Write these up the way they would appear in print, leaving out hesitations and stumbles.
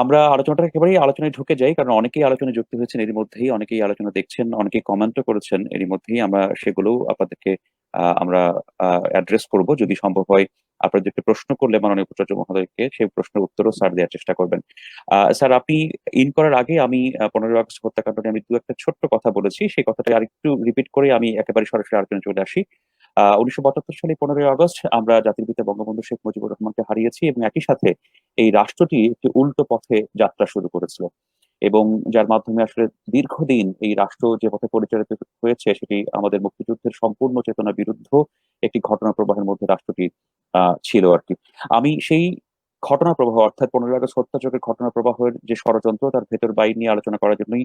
আমরা আলোচনাটা একেবারেই আলোচনায় ঢুকে যাই, কারণ অনেকেই আলোচনায় যুক্ত হয়েছেন এরই মধ্যেই, অনেকেই আলোচনা দেখছেন, অনেকেই কমেন্টও করেছেন এরই মধ্যেই। আমরা সেগুলো আপনাদেরকে আমরা অ্যাড্রেস করব যদি সম্ভব হয়। আপনাদেরকে প্রশ্ন করলে মাননীয় উপাচার্য মহোদয়কে সেই প্রশ্নের উত্তরও স্যার দেওয়ার চেষ্টা করবেন। স্যার, আপনি ইন করার আগে আমি 15ই আগস্ট হত্যাকাণ্ড নিয়ে আমি দু একটা ছোট্ট কথা বলেছি, সেই কথাটা আরেকটু রিপিট করে আমি একেবারে সরাসরি আলোচনায় চলে আসি। 1972 সালে 15ই আগস্ট আমরা জাতির পিতা বঙ্গবন্ধু শেখ মুজিবুর রহমানকে হারিয়েছি, এবং একই সাথে এই রাষ্ট্রটি একটি উল্টো পথে যাত্রা শুরু করেছিল, এবং যার মাধ্যমে আসলে দীর্ঘদিন এই রাষ্ট্র যে পথে পরিচালিত হয়েছে সেটি আমাদের মুক্তিযুদ্ধের সম্পূর্ণ চেতনার বিরুদ্ধ একটি ঘটনা প্রবাহের মধ্যে রাষ্ট্রটি ছিল আর কি। আমি সেই ঘটনা প্রবাহ, অর্থাৎ 15ই আগস্ট হত্যাযজ্ঞের ঘটনা প্রবাহের যে ষড়যন্ত্র, তার ভেতর বাইর নিয়ে আলোচনা করার জন্যই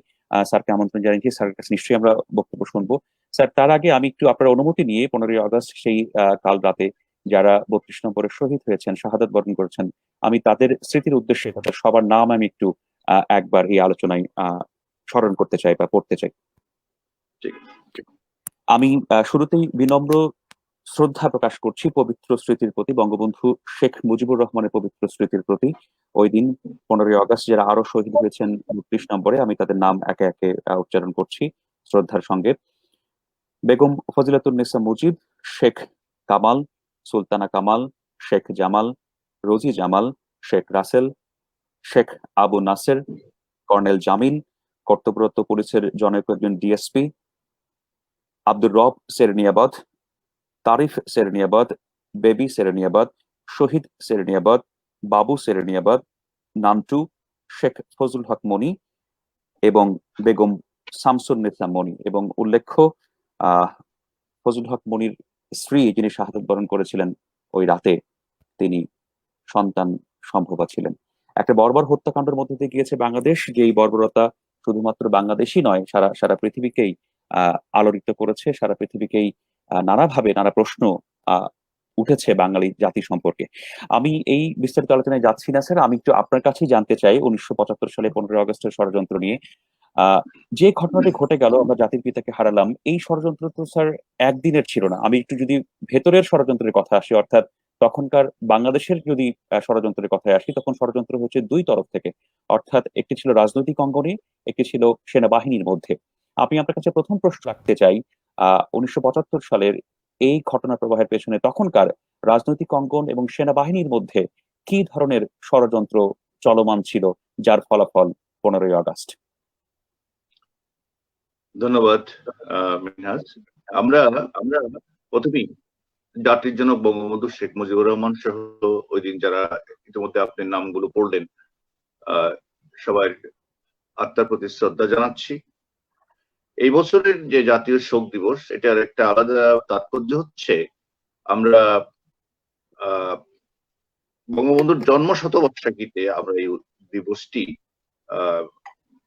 স্যারকে আমন্ত্রণ জানিয়েছি। স্যারের কাছে নিশ্চয়ই আমরা বক্তব্য শুনবো। স্যার, তার আগে আমি একটু আপনার অনুমতি নিয়ে 15ই আগস্ট সেই কাল রাতে যারা 32 নম্বরে শহীদ হয়েছেন, শাহাদাত বরণ করেছেন, আমি তাদের স্মৃতির উদ্দেশ্যে তাদের সবার নাম আমি একটু একবার এই আলোচনায় স্মরণ করতে চাই বা পড়তে চাই। ঠিক। আমি শুরুতেই বিনম্র শ্রদ্ধা প্রকাশ করছি পবিত্র স্মৃতির প্রতি, বঙ্গবন্ধু শেখ মুজিবুর রহমানের পবিত্র স্মৃতির প্রতি। ওই দিন 15ই আগস্ট যারা আরো শহীদ হয়েছেন 32 নম্বরে, আমি তাদের নাম একে একে উচ্চারণ করছি শ্রদ্ধার সঙ্গে। বেগম ফজিলাতুন্নেসা মুজিব, শেখ কামাল, সুলতানা কামাল, শেখ জামাল, রোজি জামাল, শেখ রাসেল, শেখ আবু নাসের, কর্নেল জামিল, কর্তব্যরত পুলিশের জনৈক একজন ডিএসপি, আব্দুর রব সেরনিয়াবাদ, তারিফ সেরনিয়াবাদ, বেবি সেরনিয়াবাদ, শহীদ সেরনিয়াবাদ, বাবু সেরনিয়াবাদ, নান্টু, শেখ ফজলুল হক মনি এবং বেগম শামসুন্নেসা মনি। এবং উল্লেখ্য, আহ ফজলুল হক মনির স্ত্রী যিনি শাহাদাত বরণ করেছিলেন ওই রাতে, তিনি সন্তান সম্ভবা ছিলেন। একটা বর্বর হত্যাকাণ্ডের মধ্যে দিয়ে গিয়েছে বাংলাদেশ, যে এই বর্বরতা শুধুমাত্র বাংলাদেশই নয়, সারা সারা পৃথিবীকেই আলোড়িত করেছে, সারা পৃথিবীকেই নানাভাবে নানা প্রশ্ন আহ উঠেছে বাঙালি জাতি সম্পর্কে। আমি এই বিস্তারিত আলোচনায় যাচ্ছি না স্যার, আমি একটু আপনার কাছেই জানতে চাই 1975 সালে 15ই আগস্টের ষড়যন্ত্র নিয়ে। আহ যে ঘটনাটি ঘটে গেল, আমরা জাতির পিতাকে হারালাম, এই ষড়যন্ত্র তো স্যার একদিনের ছিল না। আমি একটু যদি ভেতরের ষড়যন্ত্রের কথা আসি, অর্থাৎ তখনকার বাংলাদেশের যদি ষড়যন্ত্রের কথায় আসি, তখন ষড়যন্ত্র হচ্ছে দুই তরফ থেকে। অর্থাৎ একটি ছিল রাজনৈতিক অঙ্গনে, একটি ছিল সেনাবাহিনীর মধ্যে। আমি আপনার কাছে প্রথম প্রশ্ন রাখতে চাই, 1975 সালের এই ঘটনা প্রবাহের পেছনে তখনকার রাজনৈতিক অঙ্গন এবং সেনাবাহিনীর মধ্যে কি ধরনের ষড়যন্ত্র চলমান ছিল, যার ফলাফল 15ই আগস্ট? ধন্যবাদ মিনহাজ। আমরা আমরা প্রথমেই জাতির জনক বঙ্গবন্ধু শেখ মুজিবুর রহমান সহ ওই দিন যারা ইতিমধ্যে আপনি নামগুলো পড়লেন, সবার আত্মার প্রতি শ্রদ্ধা জানাচ্ছি। এই বছরের যে জাতীয় শোক দিবস, এটার একটা আলাদা তাৎপর্য হচ্ছে আমরা বঙ্গবন্ধুর জন্ম শতবর্ষাকিতে আমরা এই দিবসটি আহ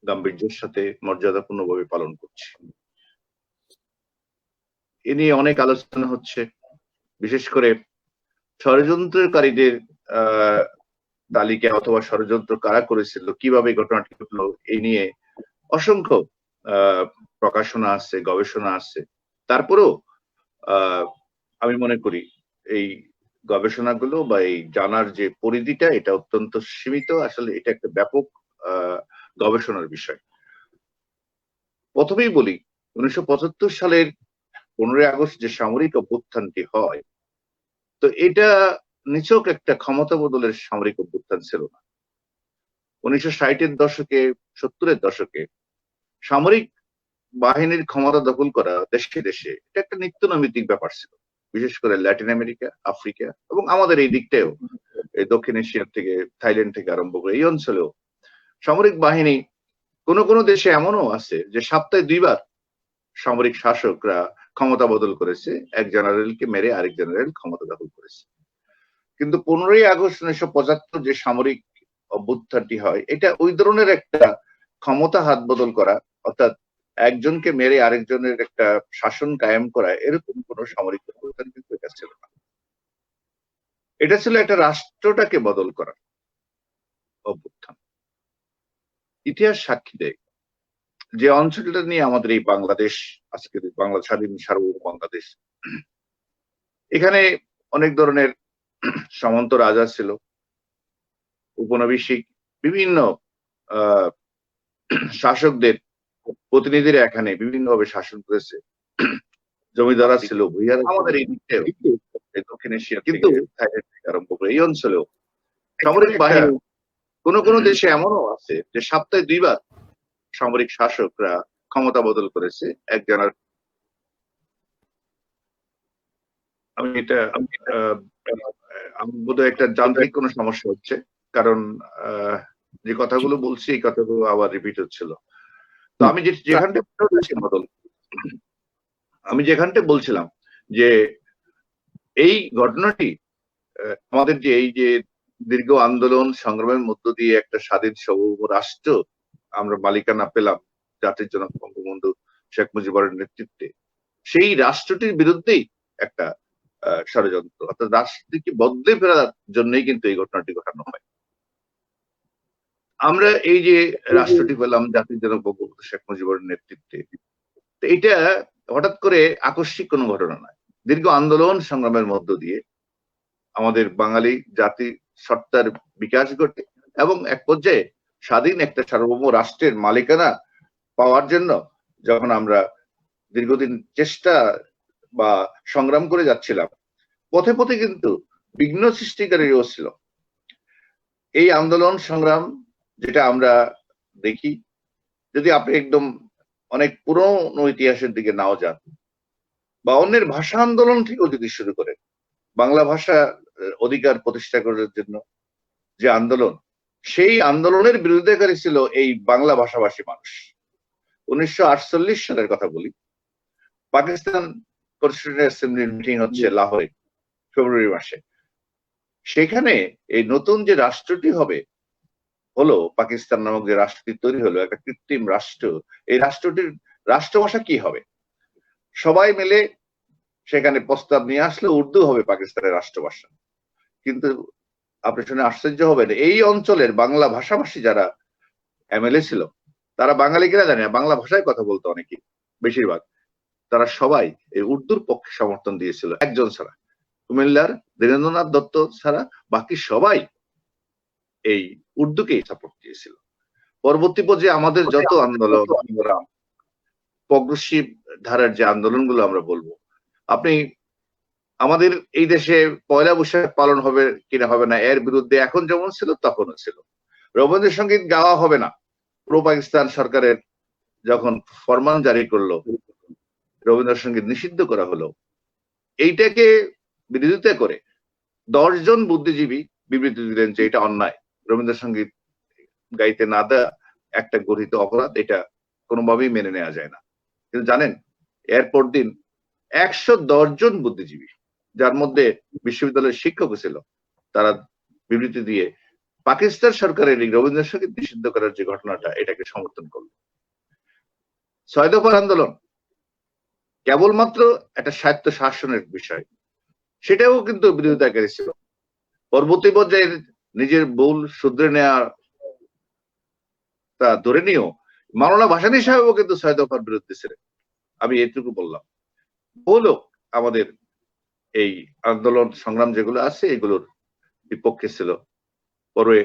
গাম্ভীর্যের সাথে মর্যাদাপূর্ণভাবে পালন করছি। এ নিয়ে অনেক আলোচনা হচ্ছে, বিশেষ করে ষড়যন্ত্রকারীদের তালিকা অথবা ষড়যন্ত্র কারা করেছিল, কিভাবে ঘটনাটি ঘটলো, এই নিয়ে অসংখ্য প্রকাশনা আছে, গবেষণা আছে। তারপরেও আমি মনে করি এই গবেষণাগুলো বা এই জানার যে পরিধিটা, এটা অত্যন্ত সীমিত। আসলে এটা একটা ব্যাপক গবেষণার বিষয়। প্রথমেই বলি, 1975 সালের 15ই আগস্ট যে সামরিক অভ্যুত্থানটি হয়, তো এটা নিছক একটা ক্ষমতা বদলের সামরিক অভ্যুত্থান ছিল না। 1960-এর দশকে, 70-এর দশকে সামরিক বাহিনীর ক্ষমতা দখল করা দেশে দেশে এটা একটা নিত্য নৈমিত্তিক ব্যাপার ছিল। বিশেষ করে ল্যাটিন আমেরিকা, আফ্রিকা এবং আমাদের এই দিকটাও, এই দক্ষিণ এশিয়ার থেকে, থাইল্যান্ড থেকে আরম্ভ করে এই অঞ্চলেও সামরিক বাহিনী, কোন কোন দেশে এমনও আছে যে সপ্তাহে 2বার সামরিক শাসকরা ক্ষমতা বদল করেছে, এক জেনারেলকে মেরে আরেক জেনারেল ক্ষমতা দখল করেছে। কিন্তু 15ই আগস্ট 1975 যে সামরিক অভ্যুত্থানটি হয়, এটা ওই ধরনের একটা ক্ষমতা হাত বদল করা, অর্থাৎ একজনকে মেরে আরেকজনের একটা শাসন কায়েম করা, এরকম কোন সামরিক অভ্যুত্থান কিন্তু এটা ছিল না। এটা ছিল একটা রাষ্ট্রটাকে বদল করা অভ্যুত্থান। ইতিহাস সাক্ষী দেয় যে অঞ্চলটা নিয়ে আমাদের এই বাংলাদেশ, আজকের বাংলা স্বাধীন সার্বভৌম বাংলাদেশ, এখানে অনেক ধরনের সামন্ত রাজা ছিল, উপনিবেশিক বিভিন্ন আহ শাসকদের প্রতিনিধিরা এখানে বিভিন্নভাবে শাসন করেছে। জমিদারা ছিল, ভূঁইয়ারা আমাদের এই দিকটাও এই দক্ষিণ এশিয়া কিন্তু থাইল্যান্ড থেকে আরম্ভ করে এই অঞ্চলেও সামরিক বাহিনী কোন কোন দেশে এমনও আছে যে সপ্তাহে 2 বার সামরিক শাসকরা ক্ষমতা বদল করেছে একজনের। আমি এটা বোধহয় একটা যান্ত্রিক কোনো সমস্যা হচ্ছে, কারণ যে কথাগুলো বলছি এই কথাগুলো আবার রিপিট হচ্ছিল। তো আমি যেখানটা বলছিলাম যে এই ঘটনাটি আমাদের যে এই যে দীর্ঘ আন্দোলন সংগ্রামের মধ্য দিয়ে একটা স্বাধীন সার্বভৌম রাষ্ট্র আমরা মালিকানা পেলাম জাতির জনক বঙ্গবন্ধু শেখ মুজিবুরের নেতৃত্বে, সেই রাষ্ট্রটির বিরুদ্ধেই একটা ষড়যন্ত্র, অর্থাৎ রাষ্ট্রটিকে বদলে ফেরার জন্যই কিন্তু এই ঘটনাটি ঘটানো হয়। আমরা এই যে রাষ্ট্রটি পেলাম জাতির জনক বঙ্গবন্ধু শেখ মুজিবুরের নেতৃত্বে, এটা হঠাৎ করে আকস্মিক কোনো ঘটনা নয়। দীর্ঘ আন্দোলন সংগ্রামের মধ্য দিয়ে আমাদের বাঙালি জাতি সত্তার বিকাশ ঘটে এবং এক পর্যায়ে স্বাধীন একটা সার্বভৌম রাষ্ট্রের মালিকানা পাওয়ার জন্য যখন আমরা দীর্ঘদিন চেষ্টা বা সংগ্রাম করে যাচ্ছিলাম, পথে পথে কিন্তু বিঘ্ন সৃষ্টিকারীও ছিল। এই আন্দোলন সংগ্রাম যেটা আমরা দেখি, যদি আপনি একদম অনেক পুরনো ইতিহাসের দিকে নাও যান বা অন্যের ভাষা আন্দোলন থেকেও যদি শুরু করে, বাংলা ভাষা অধিকার প্রতিষ্ঠা করার জন্য যে আন্দোলন, সেই আন্দোলনের বিরোধিতাকারী ছিল এই বাংলা ভাষাভাষী মানুষ। 1948 সালের কথা বলি, পাকিস্তান কনস্টিটিউয়েন্ট অ্যাসেম্বলির মিটিং হচ্ছে লাহোরে ফেব্রুয়ারি মাসে। সেখানে এই নতুন যে রাষ্ট্রটি হলো পাকিস্তান নামক যে রাষ্ট্রটি তৈরি হলো, একটা কৃত্রিম রাষ্ট্র, এই রাষ্ট্রটির রাষ্ট্রভাষা কি হবে? সবাই মিলে সেখানে প্রস্তাব নিয়ে আসলে উর্দু হবে পাকিস্তানের রাষ্ট্রভাষা। কিন্তু আপনি শুনে আশ্চর্য হবেন, এই অঞ্চলের বাংলা ভাষাভাষী যারা এমএলএ ছিল, তারা বাঙালি কিনা জানে না, বাংলা ভাষায় কথা বলতো অনেকেই, বেশিরভাগ তারা সবাই এই উর্দুর পক্ষে সমর্থন দিয়েছিল, একজন ছাড়া, কুমিল্লার দীনেন্দ্রনাথ দত্ত ছাড়া বাকি সবাই এই উর্দুকেই সাপোর্ট দিয়েছিল। পরবর্তী পর্যায়ে আমাদের যত আন্দোলন, প্রগ্রেসিভ ধারার যে আন্দোলনগুলো আমরা বলবো, আপনি আমাদের এই দেশে পয়লা বৈশাখ পালন হবে কিনা হবে না এর বিরুদ্ধে এখন যেমন ছিল তখনও ছিল। রবীন্দ্রসঙ্গীত গাওয়া হবে না, প্রো পাকিস্তান সরকারের যখন ফরমান জারি করলো রবীন্দ্রসঙ্গীত নিষিদ্ধ করা হলো, এইটাকে বিরোধিতা করে 10 জন বুদ্ধিজীবী বিবৃতি দিলেন যে এটা অন্যায়, রবীন্দ্রসঙ্গীত গাইতে না দেওয়া একটা গঠিত অপরাধ, এটা কোনোভাবেই মেনে নেওয়া যায় না। কিন্তু জানেন, এরপর দিন 110 জন বুদ্ধিজীবী, যার মধ্যে বিশ্ববিদ্যালয়ের শিক্ষক ছিল, তারা বিবৃতি দিয়ে পাকিস্তান সরকারের এই রবীন্দ্রসঙ্গীত নিষিদ্ধ করার যে ঘটনাটা, এটাকে সমর্থন করল। 6 দফার আন্দোলন কেবলমাত্র একটা স্বায়ত্ত শাসনের বিষয়, সেটাও কিন্তু বিরোধিতাকারী ছিল। পরবর্তী পর্যায়ে নিজের ভুল শুধরে নেওয়া তা ধরে নিয়েও মাওলানা ভাসানী সাহেবও কিন্তু 6 দফার বিরুদ্ধে ছিলেন। আমি এটুকু বললাম, বলো আমাদের এই আন্দোলন সংগ্রাম যেগুলো আছে এগুলোর বিপক্ষে ছিল। পরে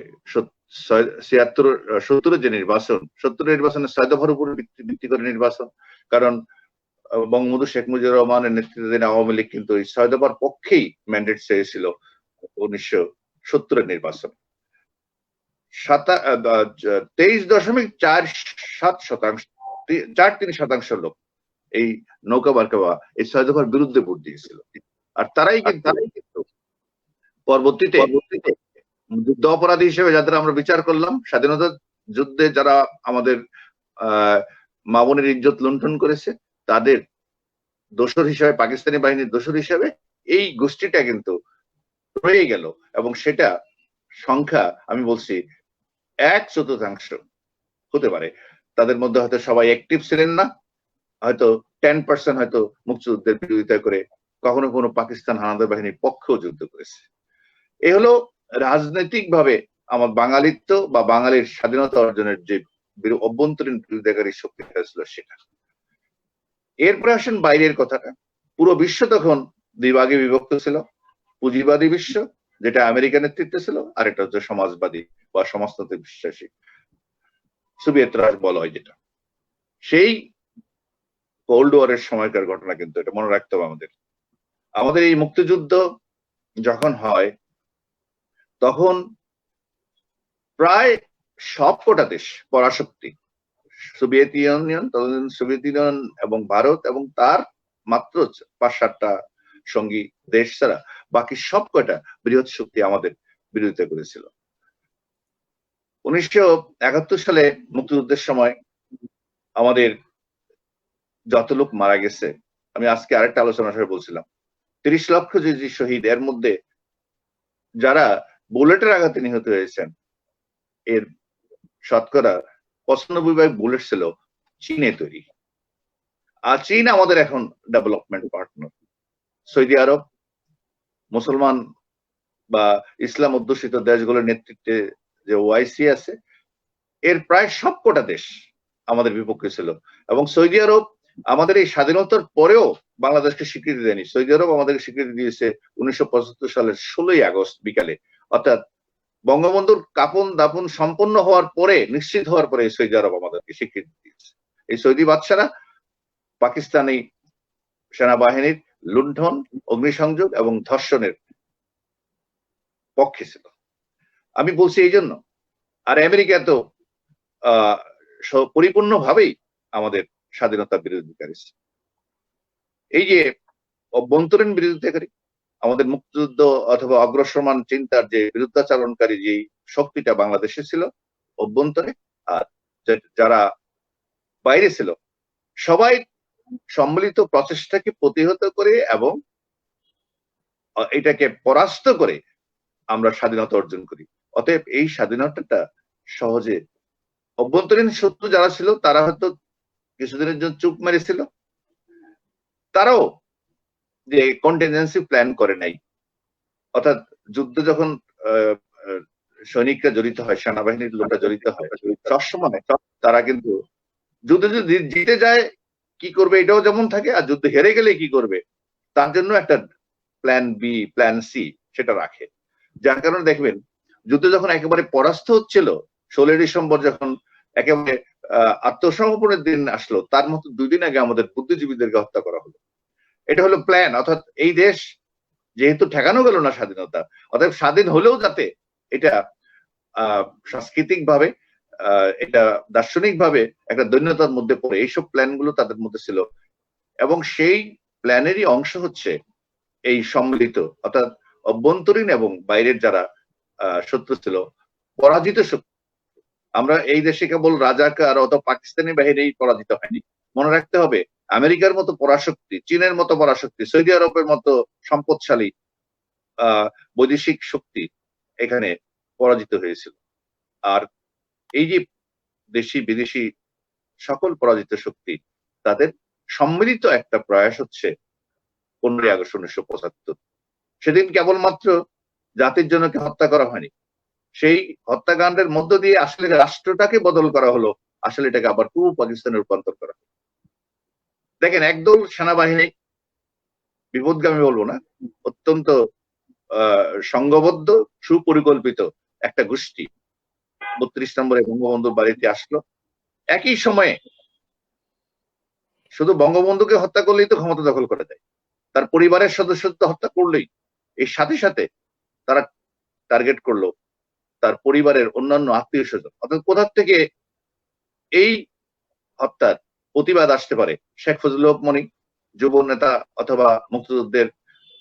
70 যে নির্বাচন, 70 নির্বাচনে 6 দফার উপর ভিত্তি করে নির্বাচন, কারণ বঙ্গবন্ধু শেখ মুজিবুর রহমানের নেতৃত্বাধীন আওয়ামী লীগ কিন্তু এই 6 দফার পক্ষেই ম্যান্ডেট চেয়েছিল 1970 নির্বাচন। 23.47% লোক এই নৌকা মার্কা এই 6 দফার বিরুদ্ধে ভোট দিয়েছিল। আর তারাই কিন্তু পরবর্তীতে যুদ্ধ অপরাধী হিসেবে যাদের আমরা বিচার করলাম, স্বাধীনতা যুদ্ধে যারা আমাদের মা বোনের ইজ্জত লুণ্ঠন করেছে, তাদের দোসর হিসাবে, পাকিস্তানি বাহিনীর দোসর হিসাবে এই গোষ্ঠীটা কিন্তু রয়ে গেল। এবং সেটা সংখ্যা আমি বলছি 1/4 হতে পারে। তাদের মধ্যে হয়তো সবাই অ্যাক্টিভ ছিলেন না, হয়তো 10% হয়তো মুক্তিযুদ্ধের বিরোধিতা করে কখনো কোনো পাকিস্তান হানাদার বাহিনীর পক্ষেও যুদ্ধ করেছে। এ হলো রাজনৈতিক ভাবে আমার বাঙালিত্ব বা বাঙালির স্বাধীনতা অর্জনের যে অভ্যন্তরীণ বিরোধিতাকারী শক্তিটা ছিল সেটা। এরপরে আসেন বাইরের কথাটা। পুরো বিশ্ব তখন 2 ভাগে বিভক্ত ছিল, পুঁজিবাদী বিশ্ব যেটা আমেরিকা নেতৃত্বে ছিল, আর একটা হচ্ছে সমাজবাদী বা সমাজতন্ত্রে বিশ্বাসী সোভিয়েত রাজ বলা হয় যেটা, সেই কোল্ড ওয়ারের সময়কার ঘটনা কিন্তু এটা মনে রাখতে হবে আমাদের। আমাদের এই মুক্তিযুদ্ধ যখন হয় তখন প্রায় সবকটা দেশ পরাশক্তি, সোভিয়েত ইউনিয়ন, তখন সোভিয়েত ইউনিয়ন এবং ভারত এবং তার মাত্র 5-7টা সঙ্গী দেশ ছাড়া বাকি সবকটা বৃহৎ শক্তি আমাদের বিরোধিতা করেছিল। 1971 সালে মুক্তিযুদ্ধের সময় আমাদের যত লোক মারা গেছে, আমি আজকে আরেকটা আলোচনা বলছিলাম 30 লক্ষ যে শহীদ, এর মধ্যে যারা বুলেটের আঘাতে নিহত হয়েছেন এর শতকরা 95% বুলেট ছিল চীনে তৈরি। আর চীন আমাদের এখন ডেভেলপমেন্ট পার্টনার। সৌদি আরব, মুসলমান বা ইসলাম অধ্যুষিত দেশগুলোর নেতৃত্বে যে ওআইসি আছে, এর প্রায় সবকটা দেশ আমাদের বিপক্ষে ছিল। এবং সৌদি আরব আমাদের এই স্বাধীনতার পরেও বাংলাদেশকে স্বীকৃতি দেয়নি। সৌদি আরব আমাদেরকে স্বীকৃতি দিয়েছে 1975 সালের 16ই আগস্ট বিকালে, অর্থাৎ বঙ্গবন্ধুর কাপন দাপন সম্পন্ন হওয়ার পরে, নিশ্চিত হওয়ার পরে সৌদি আরব আমাদেরকে স্বীকৃতি দিয়েছে। এই সৌদি বাদশারা পাকিস্তানি সেনাবাহিনীর লুণ্ঠন, অগ্নিসংযোগ এবং ধর্ষণের পক্ষে ছিল। আমি বলছি এই জন্য। আর আমেরিকা তো পরিপূর্ণভাবেই আমাদের স্বাধীনতা বিরোধিতাকারী। এই যে অভ্যন্তরীণ বিরোধিতাকারী, আমাদের মুক্তিযুদ্ধ অথবা অগ্রসরমান চিন্তার যে বিরুদ্ধাচারণকারী যে শক্তিটা বাংলাদেশে ছিল অভ্যন্তরে, আর যারা বাইরে ছিল, সবাই সম্মিলিত প্রচেষ্টাকে প্রতিহত করে এবং এটাকে পরাস্ত করে আমরা স্বাধীনতা অর্জন করি। অতএব এই স্বাধীনতাটা সহজে, অভ্যন্তরীণ শত্রু যারা ছিল তারা হয়তো কিছুদিনের জন্য চুপ মেরেছিল, তারাও যে কন্টিনজেন্সি প্ল্যান করে নাই। অর্থাৎ যুদ্ধ যখন সৈনিকরা জড়িত হয়, সেনাবাহিনীর লোকরা জড়িত হয়, সবসময় তারা কিন্তু যুদ্ধে যদি জিতে যায় কি করবে এটাও যেমন থাকে, আর যুদ্ধ হেরে গেলে কি করবে তার জন্য একটা প্ল্যান বি, প্ল্যান সি সেটা রাখে। যার কারণে দেখবেন যুদ্ধ যখন একেবারে পরাস্ত হচ্ছিল, 16 ডিসেম্বর যখন একেবারে আত্মসমর্পণের দিন আসলো, তার মতো 2 দিন আগে আমাদের বুদ্ধিজীবীদেরকে হত্যা করা হলো। এটা হলো প্ল্যান। অর্থাৎ এই দেশ যেহেতু ঠেকানো গেল না স্বাধীনতা, অর্থাৎ স্বাধীন হলেও যাতে এটা সাংস্কৃতিক ভাবে, এটা দার্শনিক ভাবে একটা দৈন্যতার মধ্যে পড়ে, এইসব প্ল্যান গুলো তাদের মধ্যে ছিল। এবং সেই প্ল্যানেরই অংশ হচ্ছে এই সম্মিলিত, অর্থাৎ অভ্যন্তরীণ এবং বাইরের যারা শত্রু ছিল, পরাজিত শক্তি। আমরা এই দেশে কেবল রাজাকার অথবা পাকিস্তানি বাহিরেই পরাজিত হয়নি, মনে রাখতে হবে আমেরিকার মতো পরাশক্তি, চীনের মতো পরাশক্তি, সৌদি আরবের মতো সম্পদশালী বৈদেশিক শক্তি এখানে পরাজিত হয়েছিল। আর এই যে দেশি বিদেশি সকল পরাজিত শক্তি, তাদের সম্মিলিত একটা প্রয়াস হচ্ছে 15ই আগস্ট 1975। সেদিন কেবলমাত্র জাতির জনকে হত্যা করা হয়নি, সেই হত্যাকাণ্ডের মধ্য দিয়ে আসলে রাষ্ট্রটাকে বদল করা হলো, আসলে এটাকে আবার পূর্ব পাকিস্তানে রূপান্তর করা হলো। দেখেন, একদল সেনাবাহিনী, বিপদগামী বলবো না, অত্যন্ত সংঘবদ্ধ সুপরিকল্পিত একটা গোষ্ঠী 32 নম্বরে বঙ্গবন্ধুর বাড়িতে আসলো। একই সময়ে শুধু বঙ্গবন্ধুকে হত্যা করলেই তো ক্ষমতা দখল করা যায়, তার পরিবারের সদস্যদের হত্যা করলেই, এর সাথে সাথে তারা টার্গেট করলো তার পরিবারের অন্যান্য আত্মীয় স্বজন। অর্থাৎ কোথা থেকে এই হত্যার প্রতিবাদ আসতে পারে? শেখ ফজলুল হক মনি, যুব নেতা অথবা মুক্তিযুদ্ধের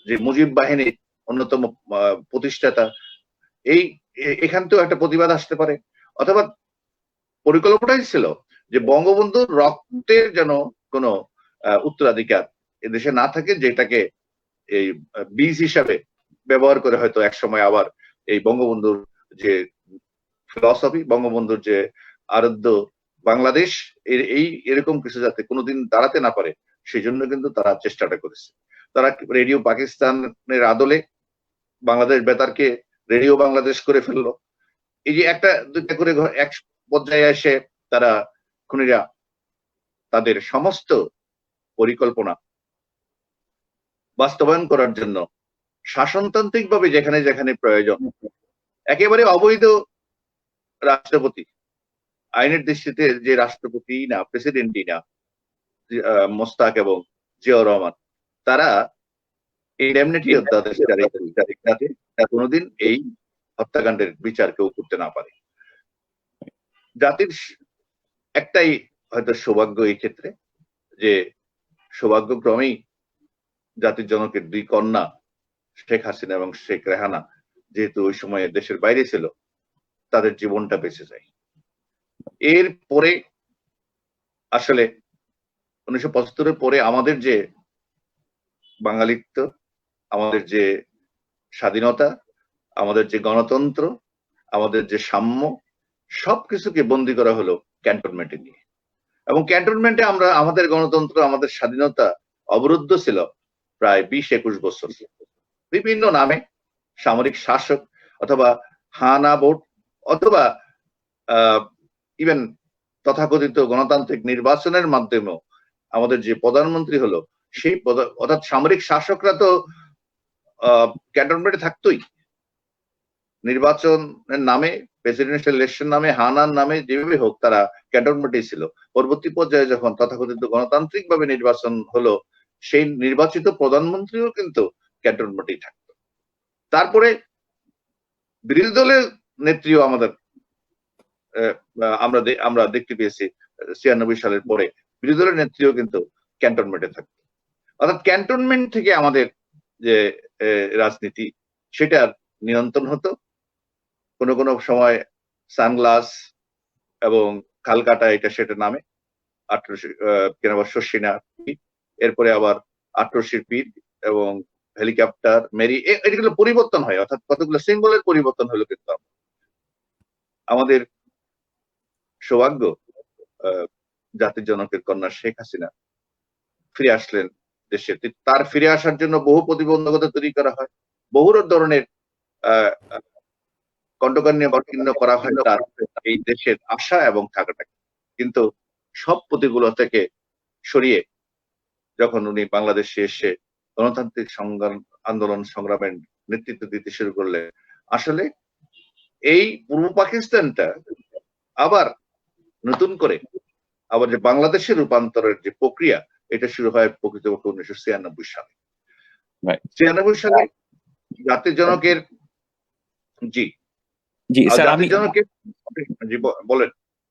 যে মুজিব বাহিনীর অন্যতম প্রতিষ্ঠাতা, এখান থেকেও একটা প্রতিবাদ আসতে পারে। অথবা পরিকল্পনাই ছিল যে বঙ্গবন্ধুর রক্তের যেন কোনো উত্তরাধিকার এদেশে না থাকে, যেটাকে এই বীজ হিসাবে ব্যবহার করে হয়তো একসময় আবার এই বঙ্গবন্ধুর যে ফিলসফি, বঙ্গবন্ধুর যে আরাধ্য বাংলাদেশ, এরকম কিছু যাতে কোনোদিন দাঁড়াতে না পারে, সেই জন্য কিন্তু তারা চেষ্টাটা করেছে। তারা রেডিও পাকিস্তানের আদলে বাংলাদেশ বেতারকে রেডিও বাংলাদেশ করে ফেললো। এই যে একটা দুইটা করে এক পর্যায়ে এসে তারা খুনিরা তাদের সমস্ত পরিকল্পনা বাস্তবায়ন করার জন্য শাসনতান্ত্রিক ভাবে যেখানে যেখানে প্রয়োজন, একেবারে অবৈধ রাষ্ট্রপতি, আইনের দৃষ্টিতে যে রাষ্ট্রপতি না, প্রেসিডেন্টই না, মোস্তাক এবং জিয়াউর রহমান, তারা ইন্ডেমনিটি অধ্যাদেশ জারি করে যাতে কোনোদিন এই হত্যাকাণ্ডের বিচার কেউ করতে না পারে। জাতির একটাই হয়তো সৌভাগ্য এই ক্ষেত্রে, যে সৌভাগ্যক্রমেই জাতির জনকের দুই কন্যা শেখ হাসিনা এবং শেখ রেহানা যেহেতু ওই সময়ে দেশের বাইরে ছিল, তাদের জীবনটা বেঁচে যায়। এর পরে আসলে 1975-এর পরে আমাদের যে বাঙালিত্ব, আমাদের যে স্বাধীনতা, আমাদের যে গণতন্ত্র, আমাদের যে সাম্য, সবকিছুকে বন্দী করা হলো ক্যান্টনমেন্টে নিয়ে। এবং ক্যান্টনমেন্টে আমরা আমাদের গণতন্ত্র, আমাদের স্বাধীনতা অবরুদ্ধ ছিল প্রায় 20-21 বছর, বিভিন্ন নামে, সামরিক শাসক অথবা হানা ভোট অথবা ইভেন তথাকথিত গণতান্ত্রিক নির্বাচনের মাধ্যমেও আমাদের যে প্রধানমন্ত্রী হলো, সেই অর্থাৎ সামরিক শাসকরা তো ক্যান্টনমেন্টে থাকতোই। নির্বাচনের নামে, প্রেসিডেন্সিয়াল ইলেকশন নামে, হানার নামে, যেভাবে হোক তারা ক্যান্টনমেন্টেই ছিল। পরবর্তী পর্যায়ে যখন তথাকথিত গণতান্ত্রিক ভাবে নির্বাচন হলো, সেই নির্বাচিত প্রধানমন্ত্রীও কিন্তু ক্যান্টনমেন্টেই থাকতো। তারপরে বিরোধী দলের নেত্রীও আমাদের আমরা দেখতে পেয়েছি 96 সালের পরে বিরোধী দলের নেত্রীও কিন্তু ক্যান্টনমেন্টে থাকতো। অর্থাৎ ক্যান্টনমেন্ট থেকে আমাদের যে রাজনীতি, সেটার নিয়ন্ত্রণ হতো। কোনো কোনো সময় সানগ্লাস এবং কালকাটা এটা সেটা নামে 1800 শশীনা, এরপরে আবার 1800 পীর এবং হেলিকপ্টার, মেরি, এগুলো পরিবর্তন হয়, অর্থাৎ কতগুলো সিম্বলের পরিবর্তন হলো। কিন্তু আমাদের সৌভাগ্য, জাতির জনকের কন্যা শেখ হাসিনা ফিরে আসলেন দেশে। তার ফিরে আসার জন্য বহু প্রতিবন্ধকতা তৈরি করা হয়, বহু ধরনের কণ্ঠকান্য করা হয় তার এই দেশের আশা এবং থাকাটাকে। কিন্তু সব প্রতিকূলতা থেকে সরিয়ে যখন উনি বাংলাদেশে এসে গণতান্ত্রিক আন্দোলন সংগ্রামের নেতৃত্ব দিতে শুরু করলেন, আসলে এই পূর্ব পাকিস্তানটা আবার নতুন করে আবার যে বাংলাদেশের রূপান্তরের যে প্রক্রিয়া, এটা শুরু হয় প্রকৃতপক্ষে 1996 সালে। 96 সালে জাতির জনকের জি জি স্যার, জাতির জনকের জি বলেন।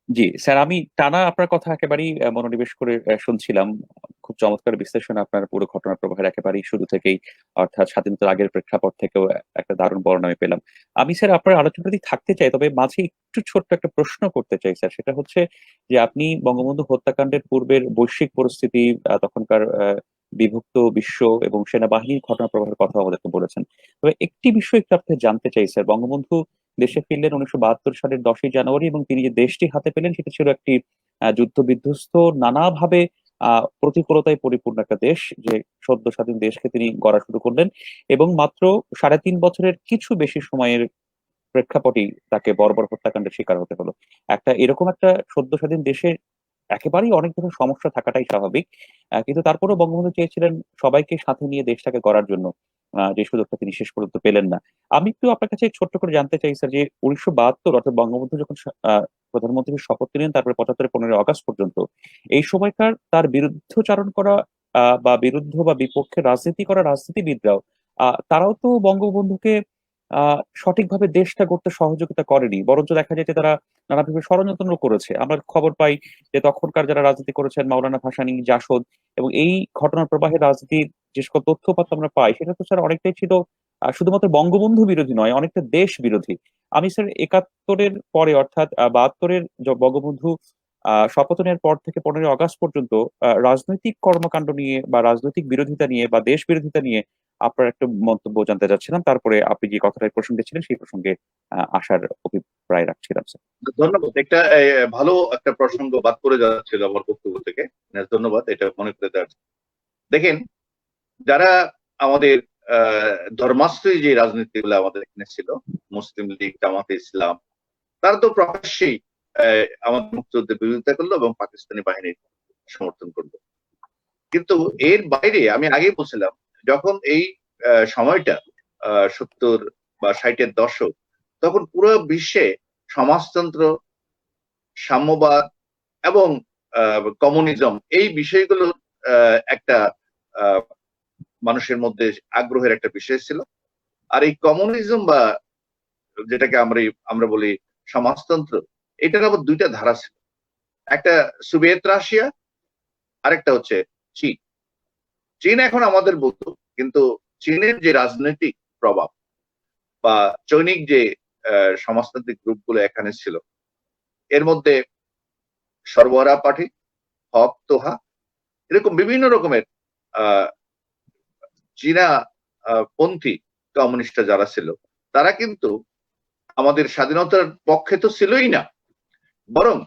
জি স্যার, আমি টানা আপনার কথা একেবারেই মনোনিবেশ করে শুনছিলাম। খুব চমৎকার বিশ্লেষণ আপনার পুরো ঘটনা প্রবাহের একেবারেই শুরু থেকেই, অর্থাৎ স্বাধীনতার আগের প্রেক্ষাপট থেকেও একটা দারুণ বর্ণনা আমি পেলাম। আমি স্যার আপনার আলোচনাটি থাকতে চাই, তবে মাঝে একটু ছোট্ট একটা প্রশ্ন করতে চাই স্যার। সেটা হচ্ছে যে আপনি বঙ্গবন্ধু হত্যাকাণ্ডের পূর্বের বৈশ্বিক পরিস্থিতি, তখনকার বিভক্ত বিশ্ব এবং সেনাবাহিনীর ঘটনা প্রবাহের কথা আমাদেরকে বলেছেন। তবে একটি বিষয় একটু আপনি জানতে চাই স্যার। বঙ্গবন্ধু দেশে ফিরলেন 1972 সালের 10ই জানুয়ারি, এবং তিনি যে দেশটি হাতে পেলেন সেটা ছিল একটি যুদ্ধ বিধ্বস্ত, নানাভাবে প্রতিকূলতায় পরিপূর্ণ একটা দেশ, যে সদ্য স্বাধীন দেশকে তিনি গড়া শুরু করলেন, এবং মাত্র 3.5 বছরের কিছু বেশি সময়ের প্রেক্ষাপটেই তাকে বর্বর হত্যাকাণ্ডের শিকার হতে হলো। এরকম একটা সদ্য স্বাধীন দেশে একেবারেই অনেক ধরনের সমস্যা থাকাটাই স্বাভাবিক। কিন্তু তারপরেও বঙ্গবন্ধু চেয়েছিলেন সবাইকে সাথে নিয়ে দেশটাকে গড়ার জন্য, যে সুযোগটা তিনি শেষ পর্যন্ত পেলেন না। আমি একটু আপনার কাছে ছোট্ট করে জানতে চাই স্যার, যে 1972 অর্থাৎ বঙ্গবন্ধু যখন প্রধানমন্ত্রীর শপথ নিলেন, তারপরে 75 15 আগস্ট পর্যন্ত এই সময়কার তার বিরুদ্ধচারণ করা বা বিরুদ্ধ বা বিপক্ষে রাজনীতি করা রাজনীতিবিদরাও তারাও তো বঙ্গবন্ধুকে সঠিকভাবে দেশটা গড়তে সহযোগিতা করেনি, বরঞ্চ দেখা যায় যে তারা নানাভাবে ষড়যন্ত্র করেছে। আমরা খবর পাই যে তখনকার যারা রাজনীতি করেছেন, মাওলানা ভাসানী, জাসদ, এবং এই ঘটনার প্রবাহে রাজনীতির যে সকল তথ্যপাত্র আমরা পাই, সেটা তো স্যার অনেকটাই ছিল শুধুমাত্র বঙ্গবন্ধু বিরোধী নয়, অনেকটা দেশ বিরোধী। আমি স্যার 71-এর পরে, অর্থাৎ 72-এর বঙ্গবন্ধু শপথ নেওয়ার পর থেকে 15 আগস্ট পর্যন্ত রাজনৈতিক কর্মকাণ্ড নিয়ে বা রাজনৈতিক বিরোধিতা নিয়ে বা দেশ বিরোধিতা নিয়ে আপনার একটা মন্তব্য জানতে চাচ্ছিলাম। তারপরে আপনি যে কথাটার প্রসঙ্গে ছিলেন সেই প্রসঙ্গে আসার অভিপ্রায় রাখছিলাম স্যার। ধন্যবাদ। একটা ভালো একটা প্রসঙ্গ বাদ করে যাচ্ছিল আমার বক্তব্য থেকে, ধন্যবাদ এটা মনে করে দেওয়ার। দেখেন, যারা আমাদের ধর্মাশ্রয়ী যে রাজনীতিগুলো আমাদের এখানে ছিল, মুসলিম লীগ, জামাতে ইসলাম, তারা তো প্রকাশ্যেই আমাদের মুক্তিযুদ্ধের বিরোধিতা করলো এবং পাকিস্তানি বাহিনীর সমর্থন করলো। কিন্তু এর বাইরে আমি আগেই বলছিলাম, যখন এই সময়টা 70 বা 60-এর দশক, তখন পুরো বিশ্বে সমাজতন্ত্র, সাম্যবাদ এবং কমিউনিজম, এই বিষয়গুলো একটা মানুষের মধ্যে আগ্রহের একটা বিষয় ছিল। আর এই কমিউনিজম বা যেটাকে আমরা বলি সমাজতন্ত্র, এটার আবার দুইটা ধারা ছিল। একটা সোভিয়েত রাশিয়া, আরেকটা হচ্ছে চীন। চীন এখন আমাদের বন্ধু, কিন্তু চীনের যে রাজনৈতিক প্রভাব বা চৈনিক যে সমাজতান্ত্রিক গ্রুপগুলো এখানে ছিল, এর মধ্যে সর্বহারা পার্টি, হক তোহা, এরকম বিভিন্ন রকমের চীনা পন্থী কমিউনিস্ট যারা ছিল, তারা কিন্তু আমাদের স্বাধীনতার পক্ষে তো ছিলই না, বরং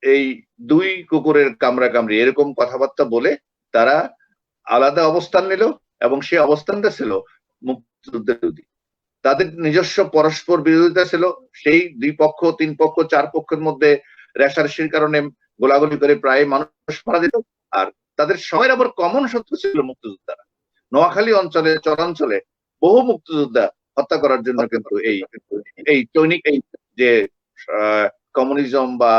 এই দুই কুকুরের কামড়াকামড়ি এরকম কথাবার্তা বলে তারা আলাদা অবস্থান নিল, এবং সেই অবস্থানটা ছিল মুক্তিযুদ্ধের বিরোধী। তাদের নিজস্ব পরস্পর বিরোধিতা ছিল। সেই 2 পক্ষ 3 পক্ষ 4 পক্ষের মধ্যে রেষারেষির কারণে গোলাগুলি করে প্রায় মানুষ মারা যেত। আর তাদের সবাই আবার কমন শত্রু ছিল মুক্তিযোদ্ধারা। নোয়াখালী অঞ্চলে, চরাঞ্চলে বহু মুক্তিযোদ্ধা হত্যা করার জন্য কিন্তু এই চৈনিক যে কমিউনিজম বা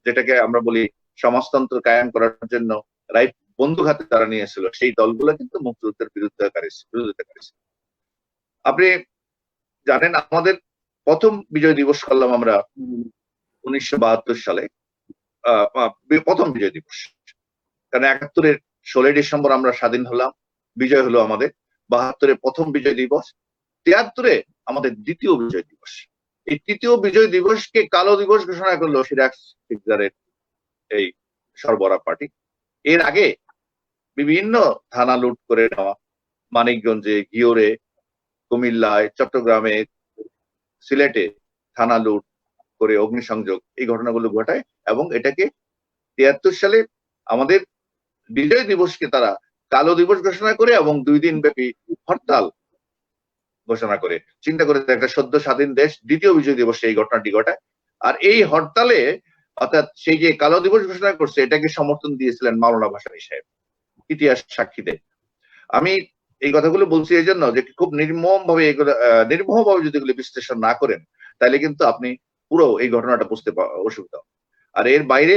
যেটাকে আমরা বলি সমাজতন্ত্র কায়েম করার জন্য রাইট বন্দুক হাতে তারা নিয়েছিল, সেই দলগুলো কিন্তু মুক্তিযুদ্ধের বিরোধিতা করেছিল। আপনি জানেন, আমাদের প্রথম বিজয় দিবস করলাম আমরা 1972 সালে, প্রথম বিজয় দিবস। কারণ 71-এর 16 ডিসেম্বর আমরা স্বাধীন হলাম, বিজয় হলো আমাদের। 72-এ প্রথম বিজয় দিবস, 73-এ আমাদের দ্বিতীয় বিজয় দিবস। এই তৃতীয় বিজয় দিবসকে কালো দিবস ঘোষণা করলো সিরাজ শিকদারের এই সর্বহারা পার্টি। এর আগে বিভিন্ন থানা লুট করে নেওয়া, মানিকগঞ্জে, ঘিওরে, কুমিল্লায়, চট্টগ্রামে, সিলেটে থানা লুট করে অগ্নিসংযোগ, এই ঘটনাগুলো ঘটায়, এবং এটাকে 73 সালে আমাদের বিজয় দিবসকে তারা কালো দিবস ঘোষণা করে এবং 2 দিন ব্যাপী হরতাল ঘোষণা করে। চিন্তা করে, একটা সদ্য স্বাধীন দেশ দ্বিতীয় বিজয় দিবসে এই ঘটনাটি ঘটায়। আর এই হরতালে, অর্থাৎ সেই যে কালো দিবস ঘোষণা করছে, এটাকে সমর্থন দিয়েছিলেন মাওলানা ভাসানী সাহেব, ইতিহাস সাক্ষী দেয়। আমি এই কথাগুলো বলছি এই জন্য যে খুব নির্মমভাবে যদি এগুলো বিশ্লেষণ না করেন, তাহলে কিন্তু আপনি পুরো এই ঘটনাটা বুঝতে অসুবিধা। আর এর বাইরে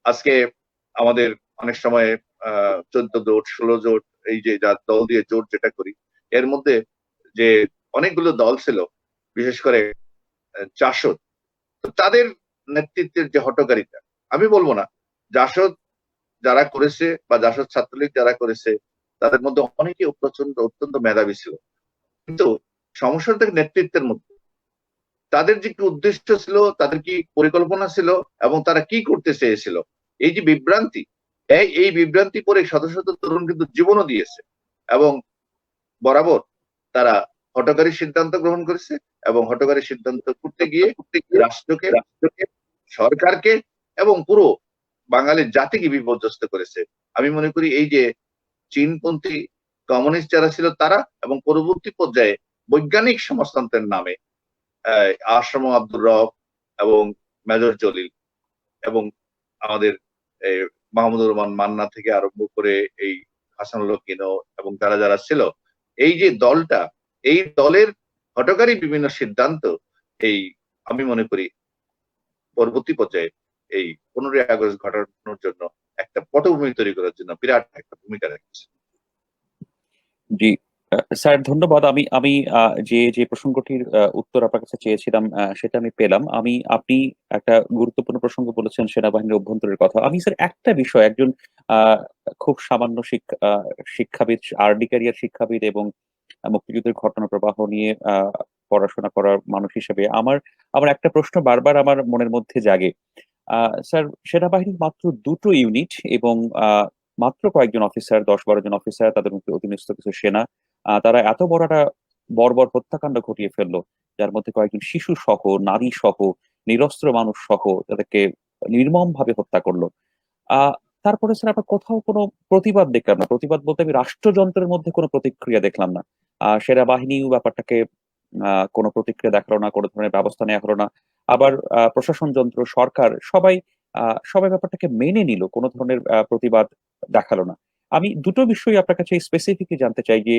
আজকে আমাদের অনেক সময় 14 জোট, 16 জোট, এই যে দল দিয়ে জোট যেটা করি, এর মধ্যে যে অনেকগুলো দল ছিল, বিশেষ করে জাসদ, তাদের নেতৃত্বের যে হটকারিতা, আমি বলবো না, জাসদ যারা করেছে বা জাসদ ছাত্রলীগ যারা করেছে, তাদের মধ্যে অনেকে অত্যন্ত মেধাবী ছিল, কিন্তু সমস্যাটা নেতৃত্বের মধ্যে। তাদের যে কি উদ্দেশ্য ছিল, তাদের কি পরিকল্পনা ছিল, এবং তারা কি করতে চেয়েছিল, এই যে বিভ্রান্তি, এই বিভ্রান্তি পরে শত শত তরুণ কিন্তু জীবনও দিয়েছে, এবং বরাবর তারা হঠকারী সিদ্ধান্ত গ্রহণ করেছে, এবং হঠকারী সিদ্ধান্ত করতে গিয়ে রাষ্ট্রকে, সরকারকে এবং পুরো বাঙালির জাতিকে বিপর্যস্ত করেছে। আমি মনে করি এই যে চীনপন্থী কমিউনিস্ট যারা ছিল তারা, এবং পরবর্তী পর্যায়ে বৈজ্ঞানিক সমাজতন্ত্রের নামে আশরাফ আব্দুর রব এবং মেজর জলিল এবং আমাদের মাহমুদুর রহমান মান্না থেকে আরম্ভ করে এই হাসানুল হক ইনো এবং তারা যারা ছিল, এই যে দলটা, এই দলের হঠকারী বিভিন্ন সিদ্ধান্ত, এই আমি মনে করি পরবর্তী পর্যায়ে এই 15ই আগস্ট ঘটানোর জন্য একটা পটভূমি তৈরি করার জন্য বিরাট একটা ভূমিকা রেখেছে। জি স্যার, ধন্যবাদ। আমি আমি যে যে প্রসঙ্গটির উত্তর আপনার কাছে চেয়েছিলাম সেটা আমি পেলাম। আপনি একটা গুরুত্বপূর্ণ প্রসঙ্গ বলেছেন, সেনাবাহিনীর অভ্যন্তরের কথা। আমি স্যার একটা বিষয়, একজন খুব সামান্য শিক্ষাবিদ, আর্লি ক্যারিয়ার শিক্ষাবিদ এবং মুক্তিযুদ্ধের ঘটনা প্রবাহ নিয়ে পড়াশোনা করার মানুষ হিসেবে আমার একটা প্রশ্ন বারবার আমার মনের মধ্যে জাগে। স্যার, সেনাবাহিনীর মাত্র 2টো ইউনিট এবং মাত্র কয়েকজন অফিসার, 10-12 জন অফিসার, তাদের মধ্যে অধীনস্থ কিছু সেনা, তারা এত বড় একটা বর্বর হত্যাকাণ্ড ঘটিয়ে ফেললো, যার মধ্যে কয়েকজন শিশু সহ, নারী সহ, নিরস্ত্র মানুষ সহ তাদেরকে নির্মম ভাবে হত্যা করলো। আহ তারপরে স্যার আমরা কোথাও কোনো প্রতিবাদ দেখলাম না। প্রতিবাদ বলতে আমি রাষ্ট্রযন্ত্রের মধ্যে কোনো প্রতিক্রিয়া দেখলাম না। সেনাবাহিনীও ব্যাপারটাকে কোনো প্রতিক্রিয়া দেখালো না, কোনো ধরনের ব্যবস্থা নেওয়া হলো না। আবার প্রশাসন যন্ত্র, সরকার, সবাই সবাই ব্যাপারটাকে মেনে নিল, কোনো ধরনের প্রতিবাদ দেখালো না। আমি দুটো বিষয় আপনার কাছে স্পেসিফিকলি জানতে চাই যে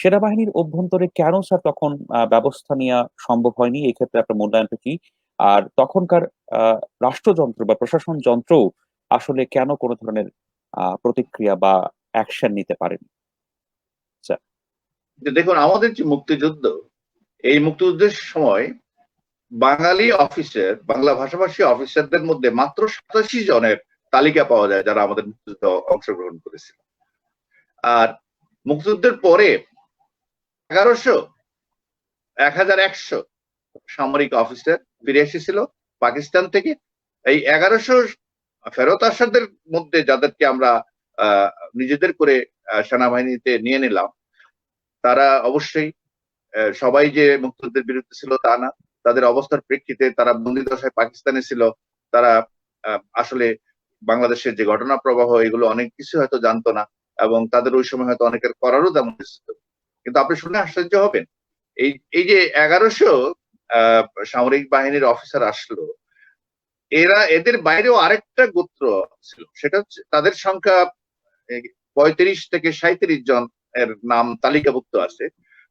সেনাবাহিনীর অভ্যন্তরে কেন স্যার তখন ব্যবস্থা নেওয়া সম্ভব হয়নি? এই ক্ষেত্রে আপনার মূল্যায়নটা কি? আর তখনকার রাষ্ট্রযন্ত্র বা প্রশাসন যন্ত্র আসলে কেন কোনো ধরনের প্রতিক্রিয়া বা অ্যাকশন নিতে পারেনি? আচ্ছা। যে দেখুন, আমাদের যে মুক্তিযুদ্ধ, এই মুক্তিযুদ্ধের সময় বাঙালি অফিসার, বাংলা ভাষাভাষী অফিসারদের মধ্যে মাত্র 87 জনের তালিকা পাওয়া যায় যারা আমাদের মুক্তিযুদ্ধে অংশগ্রহণ করেছিল। আর মুক্তিযুদ্ধের পরে 1100 1100 সামরিক অফিসার ফিরে এসেছিল পাকিস্তান থেকে। এই 1100 ফেরত আসাদের মধ্যে যাদেরকে আমরা নিজেদের করে সেনাবাহিনীতে নিয়ে নিলাম, তারা অবশ্যই সবাই যে মুক্তিযুদ্ধের বিরুদ্ধে ছিল তা না। তাদের অবস্থার প্রেক্ষিতে তারা বন্দিদশায় পাকিস্তানে ছিল। তারা আসলে বাংলাদেশের যে ঘটনা প্রবাহ, এগুলো অনেক কিছু হয়তো জানতো না, এবং তাদের ওই সময় হয়তো অনেকের করারও তেমন কিছু ছিল। কিন্তু আপনি শুনে আশ্চর্য হবেন, এই যে 1100 সামরিক বাহিনীর অফিসার আসলো, এদের বাইরেও আরেকটা গোত্র ছিল। সেটা হচ্ছে তাদের সংখ্যা 35 থেকে 37 জন এর নাম তালিকাভুক্ত আছে,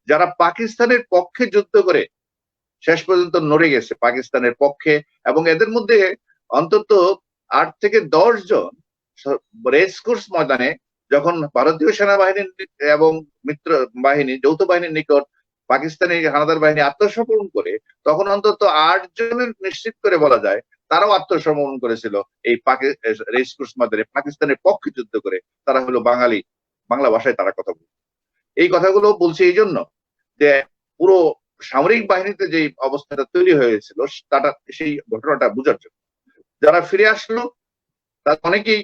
যারা পাকিস্তানের পক্ষে যুদ্ধ করে শেষ পর্যন্ত নড়ে গেছে পাকিস্তানের পক্ষে। এবং এদের মধ্যে অন্তত 8 থেকে 10 জন রেসকোর্স ময়দানে যখন ভারতীয় সেনাবাহিনীর এবং মিত্র বাহিনী, যৌথ বাহিনীর নিকট পাকিস্তানি হানাদার বাহিনী আত্মসমর্পণ করে, তখন অন্তত 8 জনের নিশ্চিত করে বলা যায় তারাও আত্মসমর্পণ করেছিল এই রেসকোর্স ময়দানে পাকিস্তানের পক্ষে যুদ্ধ করে। তারা হলো বাঙালি, বাংলা ভাষায় তারা কথা বলছে। এই কথাগুলো বলছে এই জন্য যে পুরো সামরিক বাহিনীতে যে অবস্থাটা তৈরি হয়েছিল তাটা, সেই ঘটনাটা বোঝার জন্য। যারা ফিরে আসলো তার অনেকেই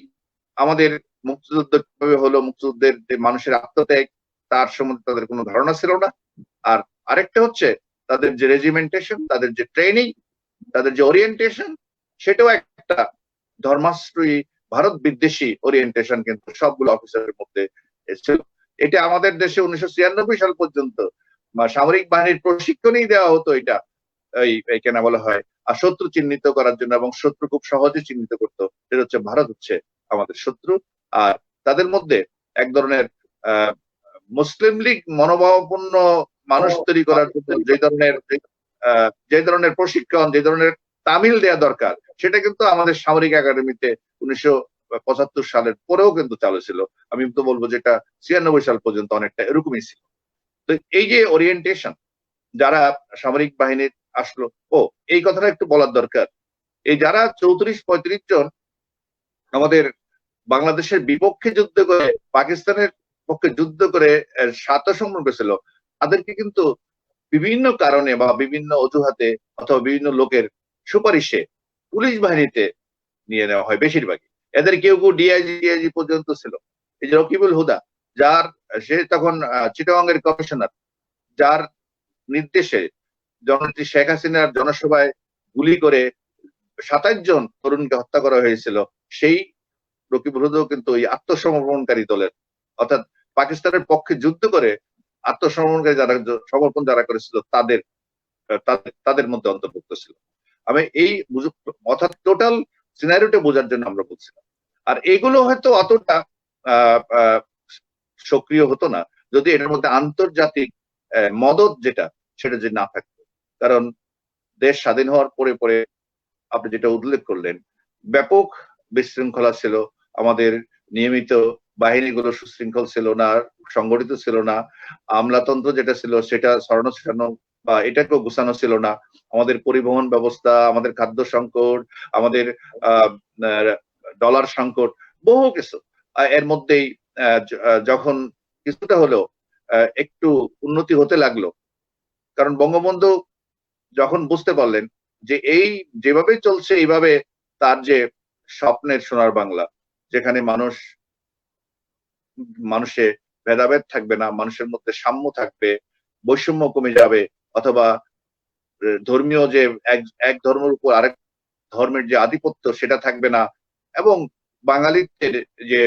আমাদের মুক্তিযুদ্ধ কিভাবে হলো, মুক্তিযুদ্ধের যে মানুষের আত্মত্যাগ, তার সম্বন্ধে তাদের কোনো ধারণা ছিল না। আর আরেকটা হচ্ছে তাদের যে রেজিমেন্টেশন, তাদের যে ট্রেনিং, তাদের যে ওরিয়েন্টেশন, সেটাও একটা ধর্মাশ্রয়ী, ভারত বিদ্বেষী ওরিয়েন্টেশন কিন্তু সবগুলো অফিসারের মধ্যে ছিল। এটা আমাদের দেশে 1996 সাল পর্যন্ত সামরিক বাহিনীর প্রশিক্ষণই দেওয়া হতো। এটা এই কেন বলা হয়, আর শত্রু চিহ্নিত করার জন্য, এবং শত্রু খুব সহজে চিহ্নিত করতো। সেটা হচ্ছে ভারত হচ্ছে আমাদের শত্রু। আর তাদের মধ্যে এক ধরনের মুসলিম লীগ মনোভাবাপন্ন মানুষ তৈরি করার জন্য যে ধরনের প্রশিক্ষণ, যে ধরনের তামিল দেয়া দরকার, সেটা কিন্তু আমাদের সামরিক একাডেমিতে 1975 সালের পরেও কিন্তু চালু ছিল। আমি তো বলবো যেটা 96 সাল পর্যন্ত অনেকটা এরকমই ছিল। তো এই যে ওরিয়েন্টেশন, যারা সামরিক বাহিনীর আসলো, এই কথাটা একটু বলার দরকার। এই যারা 34-35 জন আমাদের বাংলাদেশের বিপক্ষে যুদ্ধ করে, পাকিস্তানের পক্ষে যুদ্ধ করে আত্মসমর্পণ করেছিল, তাদেরকে কিন্তু বিভিন্ন কারণে বা বিভিন্ন অজুহাতে অথবা বিভিন্ন লোকের সুপারিশে পুলিশ বাহিনীতে নিয়ে নেওয়া হয় বেশিরভাগই। এদের কেউ কেউ ডিআইজি পর্যন্ত ছিল। এই যে রকিবুল হুদা, সে তখন চিটাগংয়ের কমিশনার, যার নির্দেশে জননেত্রী শেখ হাসিনার জনসভায় গুলি করে 27 জন তরুণকে হত্যা করা হয়েছিল, সেই রকিবুল হুদাও কিন্তু ওই আত্মসমর্পণকারী দলের, অর্থাৎ পাকিস্তানের পক্ষে যুদ্ধ করে আত্মসমর্পণকারী যারা করেছিল তাদের মধ্যে অন্তর্ভুক্ত ছিল। আমি এই অর্থাৎ টোটাল সিনারিওটা বোঝার জন্য আমরা বলছিলাম। আর এগুলো হয়তো অতটা সক্রিয় হতো না যদি এটার মধ্যে আন্তর্জাতিক মদত সেটা যে না থাকতো। কারণ দেশ স্বাধীন হওয়ার পরে পরে আপনি যেটা উল্লেখ করলেন, ব্যাপক বিশৃঙ্খলা ছিল। আমাদের নিয়মিত বাহিনীগুলো সুশৃঙ্খল ছিল না, সংগঠিত ছিল না। আমলাতন্ত্র যেটা ছিল সেটা ছড়ানো ছিটানো বা এটাকেও গুছানো ছিল না। আমাদের পরিবহন ব্যবস্থা, আমাদের খাদ্য সংকট, আমাদের ডলার সংকট, বহু কিছু। এর মধ্যেই যখন কিছুটা হলেও একটু উন্নতি হতে লাগলো, কারণ বঙ্গবন্ধু যখন বুঝতে পারলেন যে এই যেভাবে চলছে এইভাবে তার যে স্বপ্নের সোনার বাংলা, যেখানে মানুষে ভেদাভেদ থাকবে না, মানুষের মধ্যে সাম্য থাকবে, বৈষম্য কমে যাবে, অথবা ধর্মীয় যে এক ধর্মের উপর আরেক ধর্মের যে আধিপত্য সেটা থাকবে না, এবং বাঙালিত্বের যে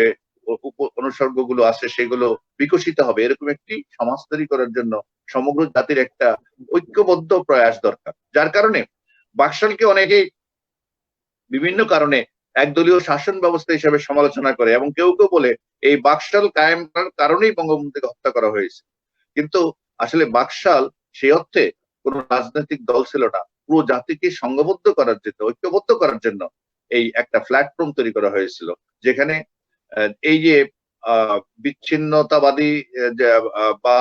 অনুসর্গগুলো আছে সেগুলো বিকশিত হবে, এরকম একটি সমাজ তৈরি করার জন্য সমগ্র জাতির একটা ঐক্যবদ্ধ প্রয়াস দরকার। যার কারণে বাকশালকে অনেকেই বিভিন্ন কারণে একদলীয় শাসন ব্যবস্থা হিসেবে সমালোচনা করে, এবং কেউ কেউ বলে এই বাকশাল কায়েম করার কারণেই বঙ্গবন্ধুকে হত্যা করা হয়েছে। কিন্তু আসলে বাকশাল সেই অর্থে কোন রাজনৈতিক দল ছিল না, পুরো জাতিকে সংঘবদ্ধ করার জন্য, ঐক্যবদ্ধ করার জন্য এই একটা প্ল্যাটফর্ম তৈরি করা হয়েছিল, যেখানে এই যে বিচ্ছিন্নতাবাদী বা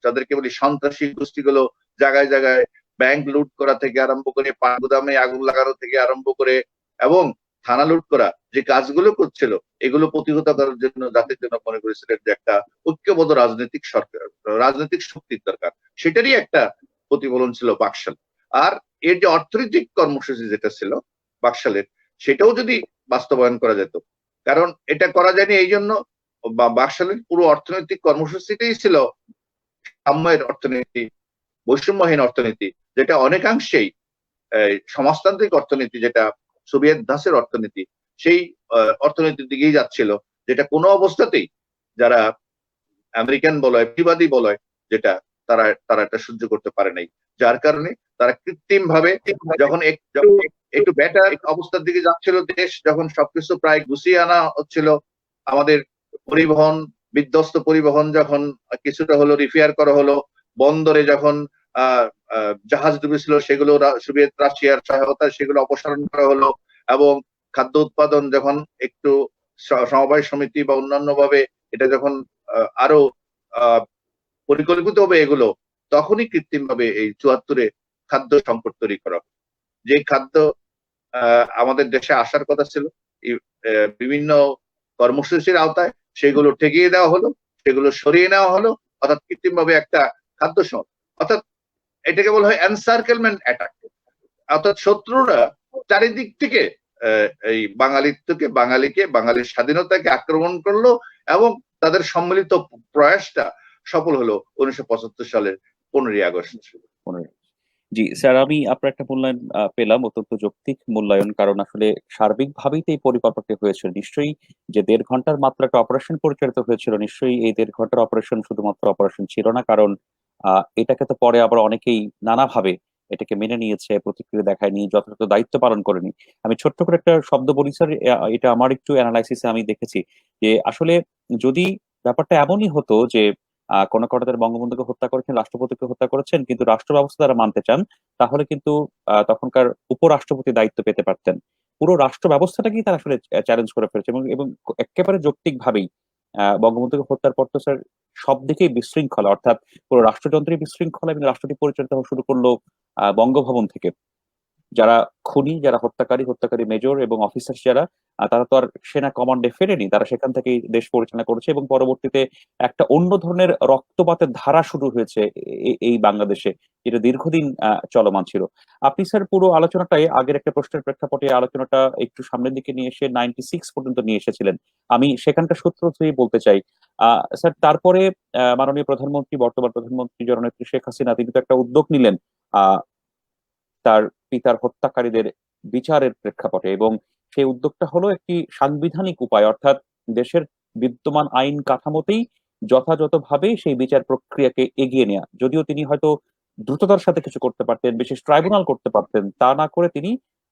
যাদেরকে বলি সন্ত্রাসী গোষ্ঠীগুলো জায়গায় জায়গায় ব্যাংক লুট করা থেকে আরম্ভ করে, পান গুদামে আগুন লাগানো থেকে আরম্ভ করে এবং থানা লুট করা যে কাজগুলো করছিল, এগুলো প্রতিহত করার জন্য জাতির জন্য মনে করেছিলেন যে একটা ঐক্যবদ্ধ রাজনৈতিক সরকার, রাজনৈতিক শক্তির দরকার। সেটারই একটা প্রতিফলন ছিল বাকশাল। আর এর যে অর্থনৈতিক কর্মসূচি যেটা ছিল বাকশালের, সেটাও যদি বাস্তবায়ন করা যেত, কারণ এটা করা যায়নি এই জন্য, বাকশালের পুরো অর্থনৈতিক কর্মসূচিটাই ছিল সাম্যের অর্থনীতি, বৈষম্যহীন অর্থনীতি, যেটা অনেকাংশেই সমাজতান্ত্রিক অর্থনীতি, যেটা সোভিয়েত ধাঁচের অর্থনীতি, সেই অর্থনীতির দিকেই যাচ্ছিল, যেটা কোনো অবস্থাতেই যারা আমেরিকান বলয়, প্রতিবাদী বলয়, যেটা তারা এটা সহ্য করতে পারে নাই। যার কারণে তারা কৃত্রিম ভাবে যখন একটু বেটার অবস্থার দিকে যাচ্ছিল দেশ, যখন সবকিছু প্রায় গুছিয়ে আনা হচ্ছিল, আমাদের পরিবহন, বিধ্বস্ত পরিবহন যখন কিছুটা হলো রিপেয়ার করা হলো, বন্দরে যখন জাহাজ ডুবেছিল সেগুলো সোভিয়েত রাশিয়ার সহায়তায় সেগুলো অপসারণ করা হলো, এবং খাদ্য উৎপাদন যখন একটু সমবায় সমিতি বা অন্যান্য ভাবে এটা যখন আরো পরিকল্পিত হবে এগুলো, তখনই কৃত্রিম ভাবে এই ৭৪-এ খাদ্য সংকট তৈরি করা, যে খাদ্য আমাদের দেশে আসার কথা ছিল বিভিন্ন কর্মসূচির আওতায়, সেগুলো ঠেকিয়ে দেওয়া হলো, সেগুলো সরিয়ে নেওয়া হলো, অর্থাৎ কৃত্রিম ভাবে একটা খাদ্য সংকট, অর্থাৎ এটাকে বলা হয় এনসার্কেলমেন্ট অ্যাটাক, অর্থাৎ শত্রুরা চারিদিক থেকে এই বাঙালির স্বাধীনতাকে আক্রমণ করলো, এবং তাদের সম্মিলিত প্রয়াসটা সফল হলো ১৯৭৫ সালের ১৫ই আগস্ট। জি স্যার, আমি আপনার একটা মূল্যায়ন পেলাম, অত্যন্ত যৌক্তিক মূল্যায়ন, কারণ আসলে সার্বিকভাবেই তো এই পরিকল্পনাটি হয়েছিল। নিশ্চয়ই যে ১.৫ ঘন্টার মাত্র একটা অপারেশন পরিচালিত হয়েছিল, নিশ্চয়ই এই ১.৫ ঘন্টার অপারেশন শুধুমাত্র অপারেশন ছিল না, কারণ এটাকে তো পরে আবার অনেকেই নানাভাবে এটাকে মেনে নিয়েছে, প্রতিক্রিয়া দেখায়নি, যথাযথ দায়িত্ব পালন করেনি। আমি ছোট্ট করে একটা শব্দ বলি স্যার, এটা আমার একটু অ্যানালাইসিসে আমি দেখেছি যে আসলে যদি ব্যাপারটা এমনই হতো যে কোন তারা বঙ্গবন্ধুকে হত্যা করেছেন, রাষ্ট্রপতিকে হত্যা করেছেন, কিন্তু রাষ্ট্র ব্যবস্থা তারা মানতে চান, তাহলে কিন্তু তখনকার উপরাষ্ট্রপতি দায়িত্ব পেতে পারতেন। পুরো রাষ্ট্র ব্যবস্থাটাকেই তারা আসলে চ্যালেঞ্জ করে ফেলেছে, এবং একেবারে যৌক্তিক ভাবেই বঙ্গবন্ধুকে হত্যার পর তো স্যার সব দিকেই বিশৃঙ্খলা, অর্থাৎ পুরো রাষ্ট্রযন্ত্রের বিশৃঙ্খলা, এবং রাষ্ট্রটি পরিচালিত হওয়া শুরু করলো বঙ্গভবন থেকে। যারা খুনি, যারা হত্যাকারী মেজর এবং অফিসার যারা, তারা তো আর সেনা কমান্ডে ফেরেনি, তারা সেখান থেকেই দেশ পরিচালনা করেছে, এবং পরবর্তীতে একটা অন্য ধরনের রক্তপাতের ধারা শুরু হয়েছে এই বাংলাদেশে, যেটা দীর্ঘদিন চলমান ছিল। আপনি স্যার পুরো আলোচনাটাই আগের একটা প্রশ্নের প্রেক্ষাপটে আলোচনাটা একটু সামনের দিকে নিয়ে এসে 96 পর্যন্ত নিয়ে এসেছিলেন। আমি সেখানটা সূত্র ধরেই বলতে চাই স্যার, তারপরে মাননীয় প্রধানমন্ত্রী, বর্তমান প্রধানমন্ত্রী জননেত্রী শেখ হাসিনা, তিনি তো একটা উদ্যোগ নিলেন তার পিতার হত্যাকারীদের বিচারের প্রেক্ষাপটে, এবং সেই উদ্যোগটা হলো একটি সাংবিধানিক উপায়, অর্থাৎ দেশের বিদ্যমান আইন কাঠামোতেই যথাযথভাবে সেই বিচার প্রক্রিয়াকে এগিয়ে নেওয়া। যদিও তিনি হয়তো দ্রুততার সাথে কিছু করতে পারতেন, বিশেষ ট্রাইব্যুনাল করতে পারতেন, তা না করে তিনি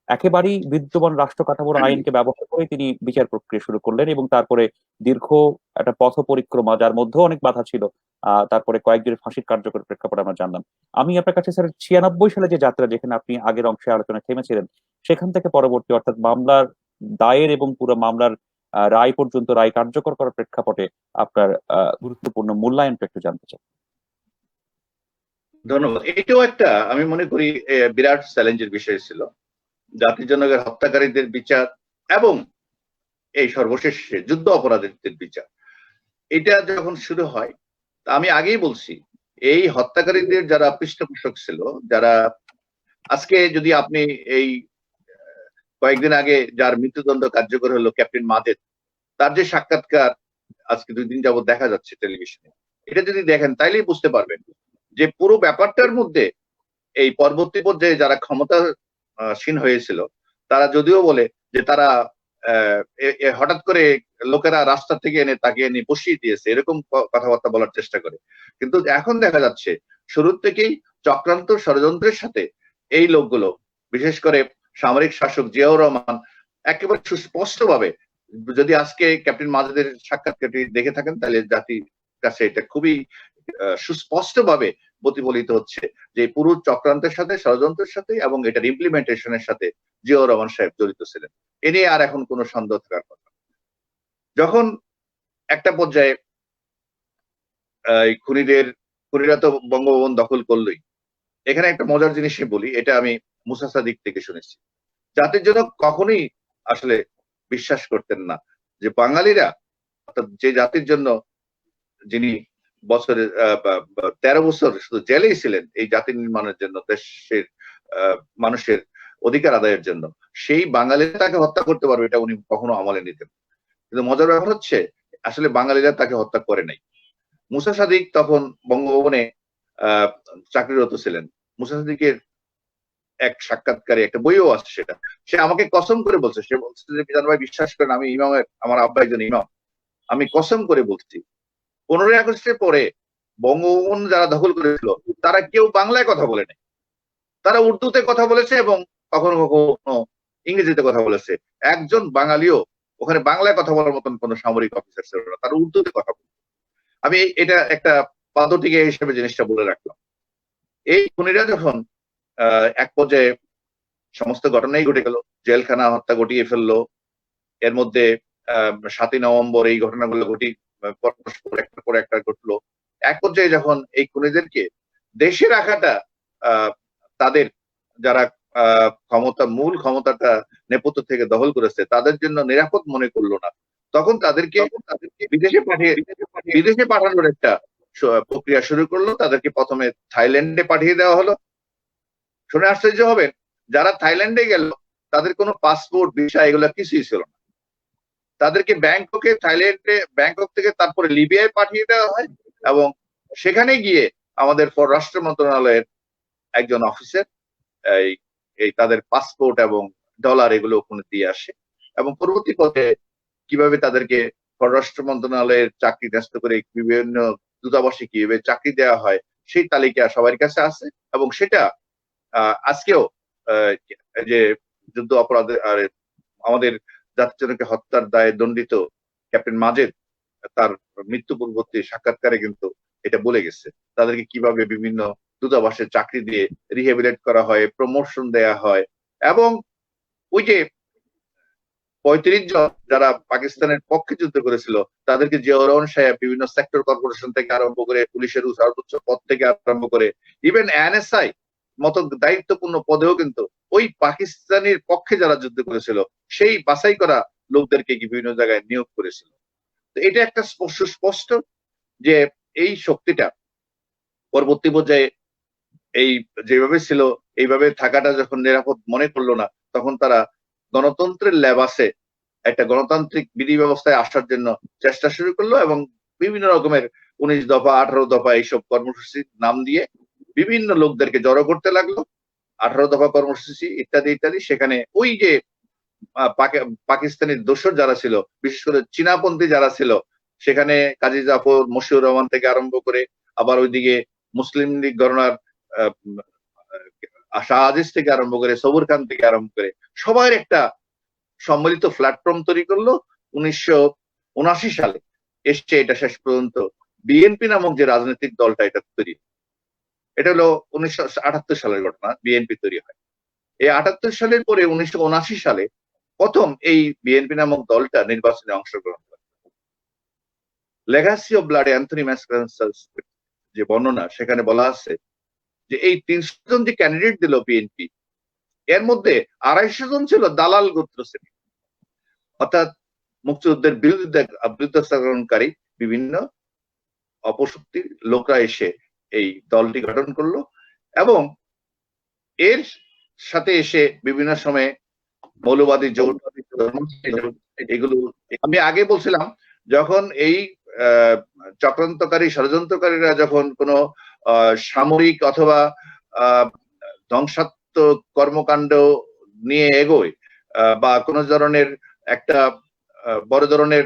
একেবারেই বিদ্যমান রাষ্ট্র কাঠামোর আইনকে ব্যবহার করে তিনি বিচার প্রক্রিয়া শুরু করলেন, এবং তারপরে দীর্ঘ একটা পথ পরিক্রমা, যার মধ্যেও অনেক বাধা ছিল, তারপরে কয়েকদিনের ফাঁসির কার্যকর প্রেক্ষাপটে আমরা জানলাম। আমি আপনার কাছে স্যার 96 সালে যে যাত্রা, যেখানে আপনি আগের অংশে আলোচনা থেমেছিলেন, সেখান থেকে পরবর্তী, অর্থাৎ মামলার দায়ের এবং পুরো মামলার রায় পর্যন্ত, রায় কার্যকর করার প্রেক্ষাপটে আপনার গুরুত্বপূর্ণ মূল্যায়নটা একটু জানতে চাই। ধন্যবাদ। এটাও একটা আমি মনে করি বিরাট চ্যালেঞ্জের বিষয় ছিল, জাতির জনকের হত্যাকারীদের বিচার এবং এই সর্বশেষ যুদ্ধ অপরাধীদের বিচার। এটা যখন শুরু হয়, আমি আগেই বলছি, এই হত্যাকারীদের যারা পৃষ্ঠপোষক ছিল, যারা আজকে যদি আপনি এই কয়েকদিন আগে যার মৃত্যুদণ্ড কার্যকর হলো ক্যাপ্টেন মাজেদ, তার যে সাক্ষাৎকার আজকে 2 দিন যাবত দেখা যাচ্ছে টেলিভিশনে, এটা যদি দেখেন তাইলেই বুঝতে পারবেন যে পুরো ব্যাপারটার মধ্যে এই পরবর্তী পর্যায়ে যারা ক্ষমতাসীন হয়েছিল, তারা যদিও বলে যে তারা হঠাৎ করে লোকেরা রাস্তা থেকে এনে তাকে এনে বসিয়ে দিয়েছে, এরকম কথাবার্তা বলার চেষ্টা করে, কিন্তু এখন দেখা যাচ্ছে শুরুর থেকেই চক্রান্ত ষড়যন্ত্রের সাথে এই লোকগুলো, বিশেষ করে সামরিক শাসক জিয়াউর রহমান, একেবারে সুস্পষ্ট ভাবে, যদি আজকে ক্যাপ্টেন মাজেদের সাক্ষাৎকারটি দেখে থাকেন তাহলে জাতির কাছে এটা খুবই সুস্পষ্টভাবে প্রতিফলিত হচ্ছে যে পুরো চক্রান্তের সাথে, ষড়যন্ত্রের সাথে এবং এটার ইমপ্লিমেন্টেশনের সাথে জিয়াউর রহমান সাহেব জড়িত ছিলেন। এ নিয়ে আর এখন কোনো সন্দেহ থাকার কথা না। যখন একটা পর্যায়ে খুনিরা তো বঙ্গভবন দখল করলোই। এখানে একটা মজার জিনিসই বলি, এটা আমি মুসা সাদিক থেকে শুনেছি। জাতির জনক কখনোই আসলে বিশ্বাস করতেন না যে বাঙালিরা, অর্থাৎ যে জাতির জন্য যিনি বছরে 13 বছর শুধু জেলেই ছিলেন এই জাতি নির্মাণের জন্য, দেশের মানুষের অধিকার আদায়ের জন্য, সেই বাঙালিরা তাকে হত্যা করতে পারবে এটা উনি কখনো আমলে নিতেন। কিন্তু মজার ব্যাপার হচ্ছে আসলে বাঙালিরা তাকে হত্যা করে নাই। মুসা সাদিক তখন বঙ্গভবনে চাকরিরত ছিলেন। মুসা সাদিকের এক সাক্ষাৎকারে একটা বইও আছে, সেটা সে আমাকে কসম করে বলছে, সে বলছে যে মিজান ভাই বিশ্বাস করেন আমি ইমামের, আমার আব্বা একজন ইমাম, আমি কসম করে বলছি 15ই আগস্টের পরে বঙ্গভবন যারা দখল করেছিল তারা কেউ বাংলায় কথা বলে নাই, তারা উর্দুতে কথা বলেছে এবং কখনো কখনো ইংরেজিতে কথা বলেছে। একজন বাঙালিও ওখানে বাংলায় কথা বলার মতন কোন সামরিক অফিসার ছিল না, তারা উর্দুতে কথা বলতো। আমি এটা একটা পাদটিকা হিসেবে জিনিসটা বলে রাখলাম। এই খুনিরা যখন এক পর্যায়ে সমস্ত ঘটনাই ঘটে গেল, জেলখানা হত্যা ঘটিয়ে ফেললো, এর মধ্যে 7ই নভেম্বর এই ঘটনাগুলো একটার পর একটা ঘটলো। এক পর্যায়ে যখন এই খুনিদেরকে দেশে রাখাটা তাদের যারা মূল ক্ষমতাটা নেপথ্য থেকে দখল করেছে তাদের জন্য নিরাপদ মনে করলো না, তখন তাদেরকে বিদেশে পাঠানোর একটা প্রক্রিয়া শুরু করলো। তাদেরকে প্রথমে থাইল্যান্ডে পাঠিয়ে দেওয়া হলো। শুনে আশ্চর্য হবেন, যারা থাইল্যান্ডে গেল তাদের কোনো পাসপোর্ট, ভিসা এগুলো কিছুই ছিল না। তাদেরকে ব্যাংকক থেকে তারপরে লিবিয়ায় পাঠিয়ে দেওয়া হয় এবং সেখানে গিয়ে আমাদের পররাষ্ট্র মন্ত্রণালয়ের একজন অফিসার এই তাদের পাসপোর্ট এবং ডলার এগুলো ওখানে দিয়ে আসে এবং পরবর্তী পথে কিভাবে তাদেরকে পররাষ্ট্র মন্ত্রণালয়ের চাকরি ন্যস্ত করে বিভিন্ন দূতাবাসে কিভাবে চাকরি দেওয়া হয় সেই তালিকা সবার কাছে আছে এবং সেটা আজকেও যে যুদ্ধ অপরাধ আর আমাদের জাতির জনকে হত্যার দায়ে দণ্ডিত ক্যাপ্টেন মাজেদ তার মৃত্যু পূর্ববর্তী সাক্ষাৎকারে কিন্তু এটা বলে গেছে, তাদেরকে কিভাবে বিভিন্ন দূতাবাসে চাকরি দিয়ে রিহেবিলেট করা হয়, প্রমোশন দেয়া হয় এবং ওই যে 35 জন যারা পাকিস্তানের পক্ষে যুদ্ধ করেছিল তাদেরকে জিয়াউর রহমান সাহেব বিভিন্ন সেক্টর কর্পোরেশন থেকে আরম্ভ করে পুলিশের সর্বোচ্চ পদ থেকে আরম্ভ করে ইভেন এনএসআই মতো দায়িত্বপূর্ণ পদেও কিন্তু ওই পাকিস্তানের পক্ষে যারা যুদ্ধ করেছিল সেই বাছাই করা লোকদেরকে বিভিন্ন জায়গায় নিয়োগ করেছিল। তো এটা একটা স্পষ্ট যে এই শক্তিটা পরবর্তী পর্যায়ে এই যেভাবে ছিল এইভাবে থাকাটা যখন নিরাপদ মনে করলো না, তখন তারা গণতন্ত্রের লেবাসে একটা গণতান্ত্রিক বিধি ব্যবস্থায় আসার জন্য চেষ্টা শুরু করলো এবং বিভিন্ন রকমের 19 দফা 18 দফা এইসব কর্মসূচির নাম দিয়ে বিভিন্ন লোকদেরকে জড়ো করতে লাগলো। 18 দফা কর্মসূচি ইত্যাদি ইত্যাদি। সেখানে ওই যে পাকিস্তানের দোসর যারা ছিল, বিশেষ করে চীনাপন্থী যারা ছিল, সেখানে কাজী জাফর, মশিউর রহমান থেকে আরম্ভ করে আবার ওইদিকে মুসলিম লীগ গণনার শাহ আজিজ থেকে আরম্ভ করে সবুর খান থেকে আরম্ভ করে সবার একটা সম্মিলিত প্ল্যাটফর্ম তৈরি করলো 1979 সালে। এসছে এটা শেষ পর্যন্ত বিএনপি নামক যে রাজনৈতিক দলটা এটা তৈরি, এটা হলো 1978 সালের ঘটনা, বিএনপি তৈরি হয়। এই 78 সালের পরে 1979 সালে প্রথম এই বিএনপি নামক দলটা নির্বাচনে অংশগ্রহণ করে। লেগাসি অফ ব্লাড অ্যান্থনি ম্যাসকারেন্সার যে বর্ণনা, সেখানে বলা আছে যে এই 300 জন যে ক্যান্ডিডেট দিল বিএনপি, এর মধ্যে 250 জন ছিল দালাল গোত্র শ্রেণী, অর্থাৎ মুক্তিযুদ্ধের বিরুদ্ধাচরণকারী বিভিন্ন অপশক্তির লোকরা এসে এই দলটি গঠন করলো এবং এর সাথে এসে বিভিন্ন সময়ে মৌলবাদী জোট এগুলো আমি আগে বলছিলাম, যখন এই চক্রান্তকারী ষড়যন্ত্রকারীরা যখন কোনো সামরিক অথবা ধ্বংসাত্মক কর্মকাণ্ড নিয়ে এগোয় বা কোনো ধরনের একটা বড় ধরনের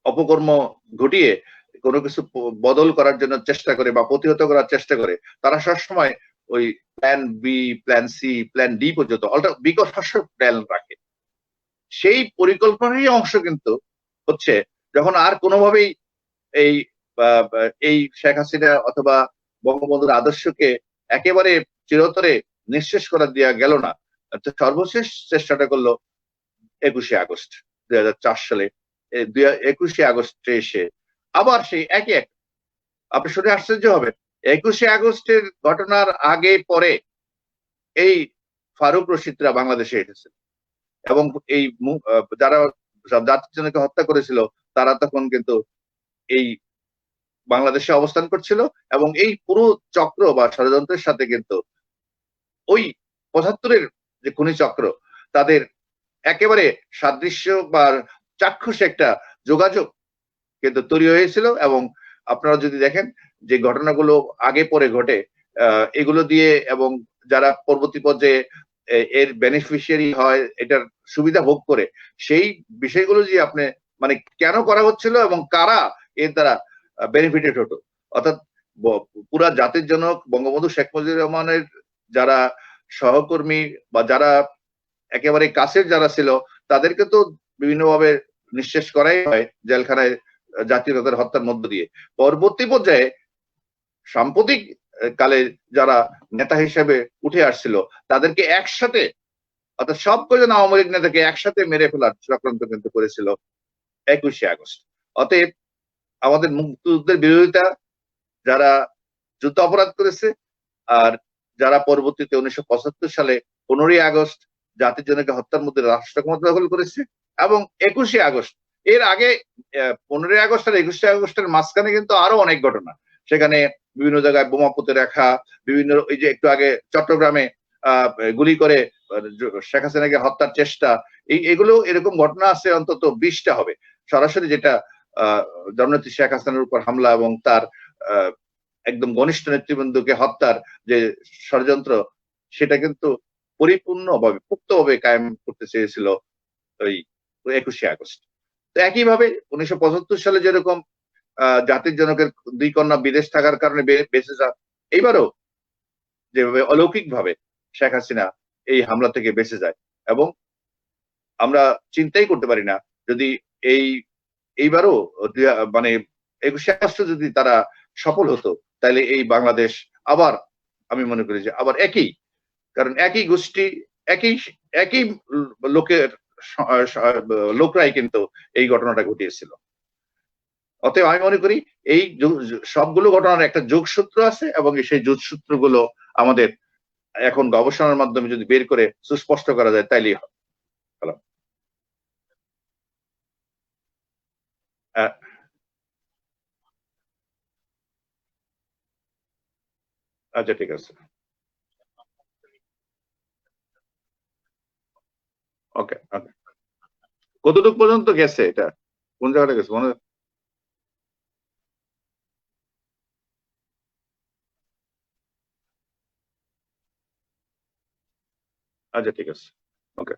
অপকর্ম ঘটিয়ে কোনো কিছু বদল করার জন্য চেষ্টা করে বা প্রতিহত করার চেষ্টা করে, তারা সবসময় ওই plan B, plan C, plan D পর্যন্ত বিকট প্ল্যান রাখে। সেই পরিকল্পনারই অংশ কিন্তু হচ্ছে যখন আর কোনোভাবেই এই এই শেখ হাসিনা অথবা বঙ্গবন্ধুর আদর্শকে একেবারে চিরতরে নিঃশেষ করা দেওয়া গেল না। তো সর্বশেষ চেষ্টাটা করলো 21শে আগস্ট 2004 সালে। 21শে আগস্টে এসে আবার সেই একই এক, আপনি শুনে আশ্চর্য হবেন, 21শে আগস্টের ঘটনার আগে পরে এই ফারুক রশিদরা বাংলাদেশে এসেছে এবং এই যারা জাতির জনকে হত্যা করেছিল তারা তখন কিন্তু এই বাংলাদেশে অবস্থান করছিল এবং এই পুরো চক্র বা ষড়যন্ত্রের সাথে কিন্তু ওই 75-এর যে খুনি চক্র তাদের একেবারে সাদৃশ্য বা চাক্ষুষ একটা যোগাযোগ কিন্তু তৈরি হয়েছিল। এবং আপনারা যদি দেখেন যে ঘটনাগুলো আগে পরে ঘটে এগুলো দিয়ে এবং যারা পরবর্তী পর্যায়ে এর বেনিফিশিয়ারি হয়, এটার সুবিধা ভোগ করে, সেই বিষয়গুলো যে আপনি মানে কেন করা হচ্ছিল এবং কারা এর দ্বারা বেনিফিটেড হতো, অর্থাৎ পুরা জাতির জনক বঙ্গবন্ধু শেখ মুজিবুর রহমানের যারা সহকর্মী বা যারা একেবারে কাছের যারা ছিল তাদেরকে তো বিভিন্নভাবে নিঃশেষ করাই হয় জেলখানায় জাতীয়তার হত্যার মধ্য দিয়ে। পরবর্তী পর্যায়ে সাম্প্রতিক কালে যারা নেতা হিসেবে উঠে আসছিল তাদেরকে একসাথে, অর্থাৎ সব কজন আওয়ামী লীগ নেতাকে একসাথে মেরে ফেলার চক্রান্ত কিন্তু করেছিল 21শে আগস্ট। অতএব আমাদের মুক্তিযুদ্ধের বিরোধিতা, যারা যুদ্ধ অপরাধ করেছে আর যারা পরবর্তীতে 1975 সালে 15ই আগস্ট জাতির জনকে হত্যার মধ্যে রাষ্ট্র ক্ষমতা দখল করেছে এবং 21শে আগস্ট, এর আগে 15ই আগস্ট আর 21শে আগস্টের মাঝখানে কিন্তু আরো অনেক ঘটনা, সেখানে বিভিন্ন জায়গায় বোমা পুঁতে রাখা, বিভিন্ন ওই যে একটু আগে চট্টগ্রামে গুলি করে শেখ হাসিনাকে হত্যার চেষ্টা, এগুলো এরকম ঘটনা আছে অন্তত 20টা হবে। সরাসরি যেটা জননেত্রী শেখ হাসিনার উপর হামলা এবং তার একদম ঘনিষ্ঠ নেতৃবৃন্দকে হত্যার যে ষড়যন্ত্র, সেটা কিন্তু পরিপূর্ণভাবে পুক্তভাবে কায়েম করতে চেয়েছিল ওই 21শে আগস্ট। তো একইভাবে 1975 সালে যেরকম জাতির জনকের 2 কন্যা বিদেশ থাকার কারণে বেঁচে যান, এইবারও যেভাবে অলৌকিক ভাবে শেখ হাসিনা এই হামলা থেকে বেঁচে যায় এবং আমরা চিন্তাই করতে পারি না যদি এইবারও মানে 21শে আগস্ট যদি তারা সফল হতো তাহলে এই বাংলাদেশ আবার, আমি মনে করি যে আবার একই, কারণ একই গোষ্ঠী একই একই লোকের লোকরাই কিন্তু এই ঘটনাটা ঘটিয়েছিল। অতএব আমি মনে করি এই সবগুলো ঘটনার একটা যোগসূত্র আছে এবং সেই যোগসূত্রগুলো আমাদের এখন গবেষণার মাধ্যমে যদি বের করে সুস্পষ্ট করা যায় তাইলেই হবে। আচ্ছা, ঠিক আছে, ওকে ওকে। কতটুকু পর্যন্ত গেছে এটা, কোন জায়গাটা গেছে মনে? আচ্ছা, ঠিক আছে, ওকে।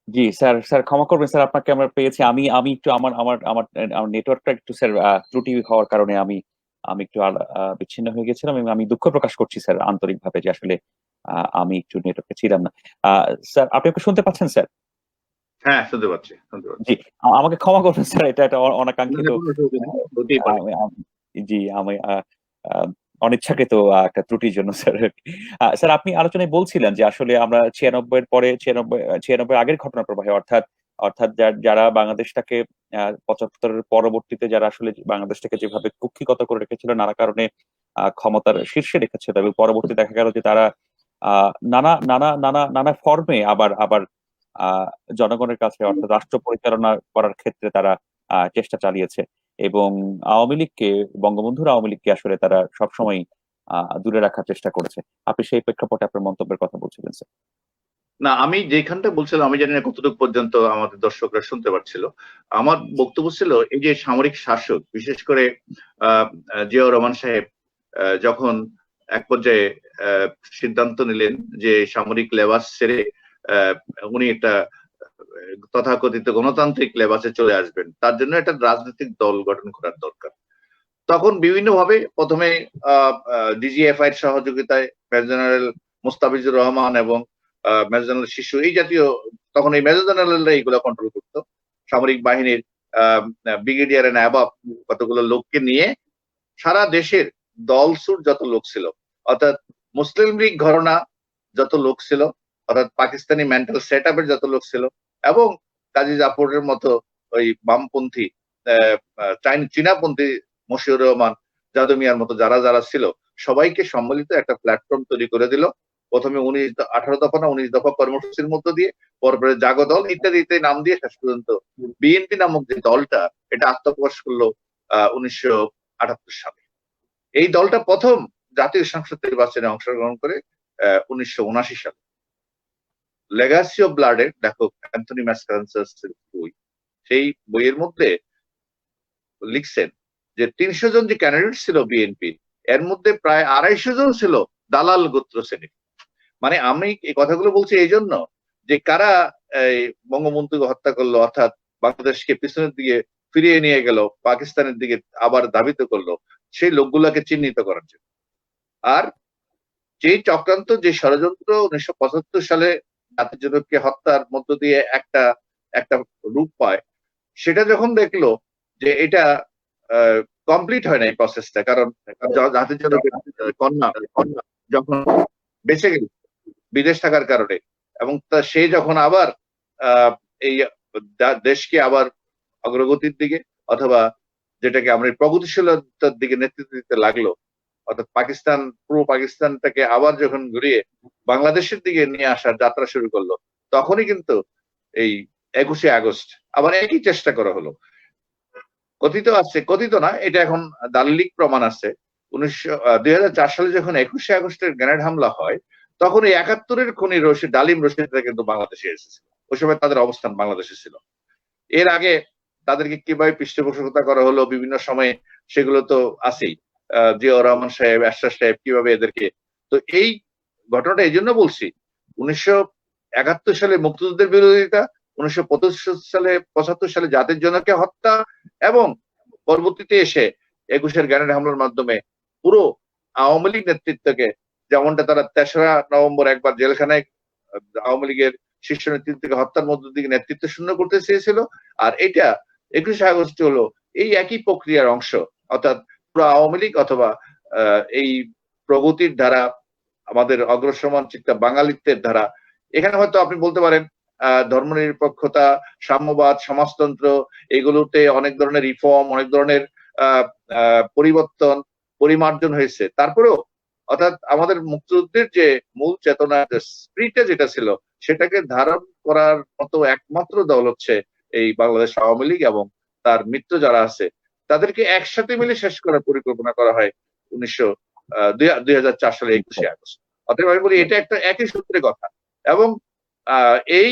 জি স্যার, স্যার ক্ষমা করবেন স্যার, আপনাকে আমরা পেয়েছি। আমি আমি একটু আমার আমার আমার আমার নেটওয়ার্কটা একটু স্যার ত্রুটি হওয়ার কারণে আমি আমি একটু বিচ্ছিন্ন হয়ে গেছিলাম, এবং আমি দুঃখ প্রকাশ করছি স্যার আন্তরিকভাবে যে আসলে আমি একটু নেটওয়ার্কে ছিলাম না। স্যার আপনি আমাকে শুনতে পাচ্ছেন স্যার? হ্যাঁ, শুনতে পাচ্ছি, শুনতে পাচ্ছি। জি, আমাকে ক্ষমা করবেন স্যার, এটা একটা না, অনাকাঙ্ক্ষিত না, কোনো অসুবিধা নেই, হতেই পারে। আমি জি, আমি অনিচ্ছাকৃত একটা ত্রুটির জন্য স্যার। স্যার আপনি আলোচনায় বলছিলেন যে আসলে আমরা ৯৬ এর পরে ৯৬ আগের ঘটনা প্রবাহে, অর্থাৎ অর্থাৎ যারা বাংলাদেশটাকে ৭৫ এর পরবর্তীতে যারা আসলে বাংলাদেশটাকে যেভাবে কুক্ষিগত করে রেখেছিল, নানা কারণে ক্ষমতার শীর্ষে রেখেছিল, এবং পরবর্তী দেখা গেল যে তারা নানা নানা নানা নানা ফর্মে আবার আবার আ জনগণের কাছে, অর্থাৎ রাষ্ট্র পরিচালনা করার ক্ষেত্রে তারা চেষ্টা চালিয়েছে। এবং আওয়ামী লীগকে, বঙ্গবন্ধুর আওয়ামী লীগকে আসলে তারা সবসময়ই দূরে রাখার চেষ্টা করেছে। আপনি সেই প্রেক্ষাপটে আপনার মন্তব্যের কথা বলছিলেন স্যার। না, আমি যেখানটা বলছিলাম, আমি জানি না কতটুকু পর্যন্ত আমাদের দর্শকরা শুনতে পাচ্ছিল। আমার বক্তব্য ছিল এই যে সামরিক শাসক, বিশেষ করে জিয়াউর রহমান সাহেব যখন এক পর্যায়ে আহ, সিদ্ধান্ত নিলেন যে সামরিক লেবাস ছেড়ে আহ, উনি একটা তথাকথিত গণতান্ত্রিক লেবাসে চলে আসবেন, তার জন্য একটা রাজনৈতিক দল গঠন করার দরকার। তখন বিভিন্নভাবে প্রথমে ডিজিএফআই এর সহযোগিতায় মেজর জেনারেল মোস্তাফিজুর রহমান এবং মেজর জেনারেল শিশু, এই জাতীয়, তখন এই মেজর জেনারেলরা এইগুলো কন্ট্রোল করতো, সামরিক বাহিনীর ব্রিগেডিয়ার এন্ড অ্যাবভ কতগুলো লোককে নিয়ে সারা দেশের দলসুর যত লোক ছিল, অর্থাৎ মুসলিম লীগ ঘরানা যত লোক ছিল, অর্থাৎ পাকিস্তানি মেন্টাল সেট আপের যত লোক ছিল, এবং কাজী জাফরের মতো ওই বামপন্থী চীনাপন্থী মশিউর রহমান, জাদু মিয়ার মতো যারা যারা ছিল, সবাইকে সম্মিলিত একটা প্ল্যাটফর্ম তৈরি করে দিল। প্রথমে 18 দফা না 19 দফা কর্মসূচির মধ্য দিয়ে, পরপরে জাগো দল ইত্যাদি ইত্যাদি নাম দিয়ে শেষ পর্যন্ত বিএনপি নামক যে দলটা, এটা আত্মপ্রকাশ করলো 1978 সালে। এই দলটা প্রথম জাতীয় সংসদ নির্বাচনে অংশগ্রহণ করে 1979 সালে। লেগাসি অফ ব্লাড এর লেখক অ্যান্থনি ম্যাসকারেন্সাস বই, সেই বইয়ের মধ্যে লিখছেন যে 300 জন যে ক্যান্ডিডেট ছিল বিএনপি, এর মধ্যে প্রায় 250 জন ছিল দালাল গোত্র শ্রেণীর। মানে আমি এই কথাগুলো বলছি এই জন্য যে কারা এই বঙ্গবন্ধুকে হত্যা করলো, অর্থাৎ বাংলাদেশকে পিছনের দিকে ফিরিয়ে নিয়ে গেল, পাকিস্তানের দিকে আবার ধাবিত করলো, সেই লোকগুলাকে চিহ্নিত করার জন্য। আর যেই চক্রান্ত, যে ষড়যন্ত্র 1975 সালে জাতির জনককে হত্যার মধ্য দিয়ে একটা একটা রূপ পায়, সেটা যখন দেখলো যে এটা কমপ্লিট হয় না এই প্রসেসটা, কারণ জাতির জনকের কন্যা যখন বেঁচে গেল বিদেশ থাকার কারণে, এবং সে যখন আবার এই দেশকে আবার অগ্রগতির দিকে, অথবা যেটাকে আমরা প্রগতিশীলতার দিকে নেতৃত্ব দিতে লাগলো, অর্থাৎ পাকিস্তান, পুরো পাকিস্তানটাকে আবার যখন ঘুরিয়ে বাংলাদেশের দিকে নিয়ে আসার যাত্রা শুরু করলো, তখনই কিন্তু এই 21শে আগস্ট আবার একই চেষ্টা করা হলো। কথিত আছে, কথিত না, এটা এখন দালিলিক প্রমাণ আছে, 2004 সালে যখন 21শে আগস্টের গ্রেনেড হামলা হয়, তখন এই 71-এর খুনি ডালিম রশিদরা কিন্তু বাংলাদেশে এসেছিল। ওই সময় তাদের অবস্থান বাংলাদেশে ছিল। এর আগে তাদেরকে কিভাবে পৃষ্ঠপোষকতা করা হলো বিভিন্ন সময়ে, সেগুলো তো আছেই। জিয়াউর রহমান সাহেব, এরশাদ সাহেব কিভাবে এদেরকে, তো এই ঘটনাটা এই জন্য বলছি, 1971 সালে মুক্তিযুদ্ধের বিরোধিতা, 1975 সালে জাতির জনককে হত্যা, এবং পরবর্তীতে এসে 21-এর গ্রেনেড হামলার মাধ্যমে পুরো আওয়ামী লীগ নেতৃত্বকে, যেমনটা তারা 3রা নভেম্বর একবার জেলখানায় আওয়ামী লীগের শীর্ষ নেতৃত্বকে হত্যার মধ্য দিয়ে নেতৃত্ব শূন্য করতে চেয়েছিল, আর এটা 21শে আগস্ট হলো এই একই প্রক্রিয়ার অংশ। অর্থাৎ পুরো আওয়ামী লীগ অথবা এই প্রগতির ধারা, আমাদের অগ্রসমান চিন্তা বাঙালিত্বের ধারা, এখানে হয়তো আপনি বলতে পারেন ধর্মনিরপেক্ষতা, সাম্যবাদ, সমাজতন্ত্র, এগুলোতে অনেক ধরনের রিফর্ম, অনেক ধরনের পরিবর্তন, পরিমার্জন হয়েছে। তারপরেও অর্থাৎ আমাদের মুক্তিযুদ্ধের যে মূল চেতনা, স্পিরিটটা যেটা ছিল, সেটাকে ধারণ করার মতো একমাত্র দল হচ্ছে এই বাংলাদেশ আওয়ামী লীগ, এবং তার মিত্র যারা আছে তাদেরকে একসাথে মিলে শেষ করার পরিকল্পনা করা হয় 2004 সালে 21শে আগস্ট। অতএব আমি বলি এটা একটা একই সূত্রে কথা, এবং এই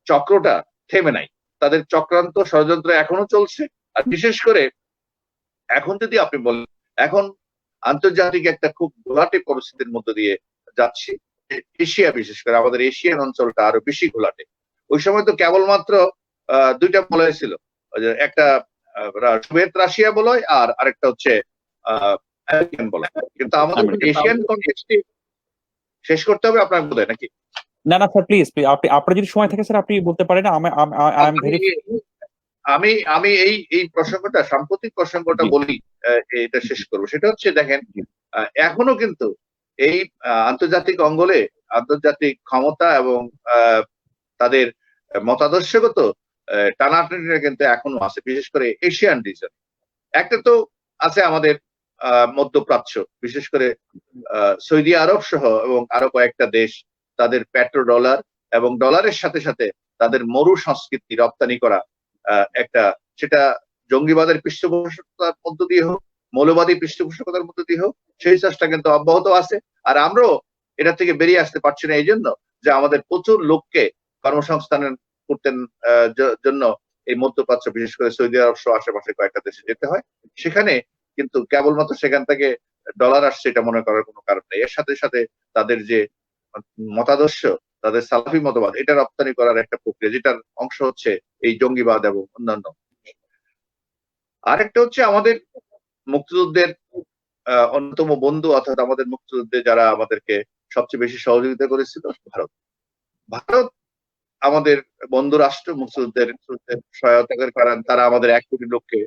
চক্রটা থেমে নাই, তাদের চক্রান্ত ষড়যন্ত্র এখনো চলছে। আর বিশেষ করে এখন যদি আপনি বলেন, এখন আন্তর্জাতিক একটা খুব ঘোলাটে পরিস্থিতির মধ্য দিয়ে যাচ্ছি, এশিয়া, বিশেষ করে আমাদের এশিয়ান অঞ্চলটা আরো বেশি ঘোলাটে। ওই সময় তো কেবলমাত্র 2টা বলয় ছিল, একটা সোভিয়েত রাশিয়া বলয়, আর আরেকটা হচ্ছে আমেরিকান বলয়। কিন্তু আমাদের এশিয়ান কনটেক্সটে শেষ করতে হবে আপনার বোধ হয়, নাকি? না না স্যার, প্লিজ আপনি, আপনার যদি সময় থাকে স্যার আপনি বলতে পারেন। আমি আমি এই প্রসঙ্গটা, সাম্প্রতিক প্রসঙ্গটা বলি, এটা শেষ করবো। সেটা হচ্ছে, দেখেন, এখনো কিন্তু এই আন্তর্জাতিক অঙ্গলে আন্তর্জাতিক ক্ষমতা এবং তাদের মতাদর্শগত টানাটানিটা কিন্তু এখনো আছে, বিশেষ করে এশিয়ান রিজন। একটা তো আছে আমাদের মধ্যপ্রাচ্য, বিশেষ করে সৌদি আরব সহ এবং আরো কয়েকটা দেশ, তাদের পেট্রো ডলার এবং ডলারের সাথে সাথে তাদের মরু সংস্কৃতি রপ্তানি করা, একটা, সেটা জঙ্গিবাদের পৃষ্ঠপোষকতার মধ্য দিয়ে হোক, মৌলবাদী পৃষ্ঠপোষকতার মধ্য দিয়ে হোক, সেই চেষ্টা কিন্তু অব্যাহত আছে। আর আমরাও এটা থেকে বেরিয়ে আসতে পারছি না, এই জন্য যে আমাদের প্রচুর লোককে কর্মসংস্থানের করতেন জন্য এই মধ্যপ্রাচ্য, বিশেষ করে সৌদি আরব সহ আশেপাশে কয়েকটা দেশে যেতে হয়। সেখানে কিন্তু কেবলমাত্র সেখান থেকে ডলার আসছে এটা মনে করার কোনো কারণ নেই। এর সাথে সাথে তাদের যে মতাদর্শ, তাদের সালাফি মতবাদ, এটা রপ্তানি করার একটা প্রক্রিয়া, যেটার অংশ হচ্ছে এই জঙ্গিবাদ এবং অন্যান্য। আরেকটা হচ্ছে আমাদের মুক্তিযুদ্ধের অন্যতম বন্ধু, অর্থাৎ আমাদের মুক্তিযুদ্ধে যারা আমাদেরকে সবচেয়ে বেশি সহযোগিতা করেছিল, ভারত। ভারত আমাদের বন্ধু রাষ্ট্র, মুক্তিযুদ্ধের সহায়তার কারণ তারা আমাদের 1 কোটি লোককে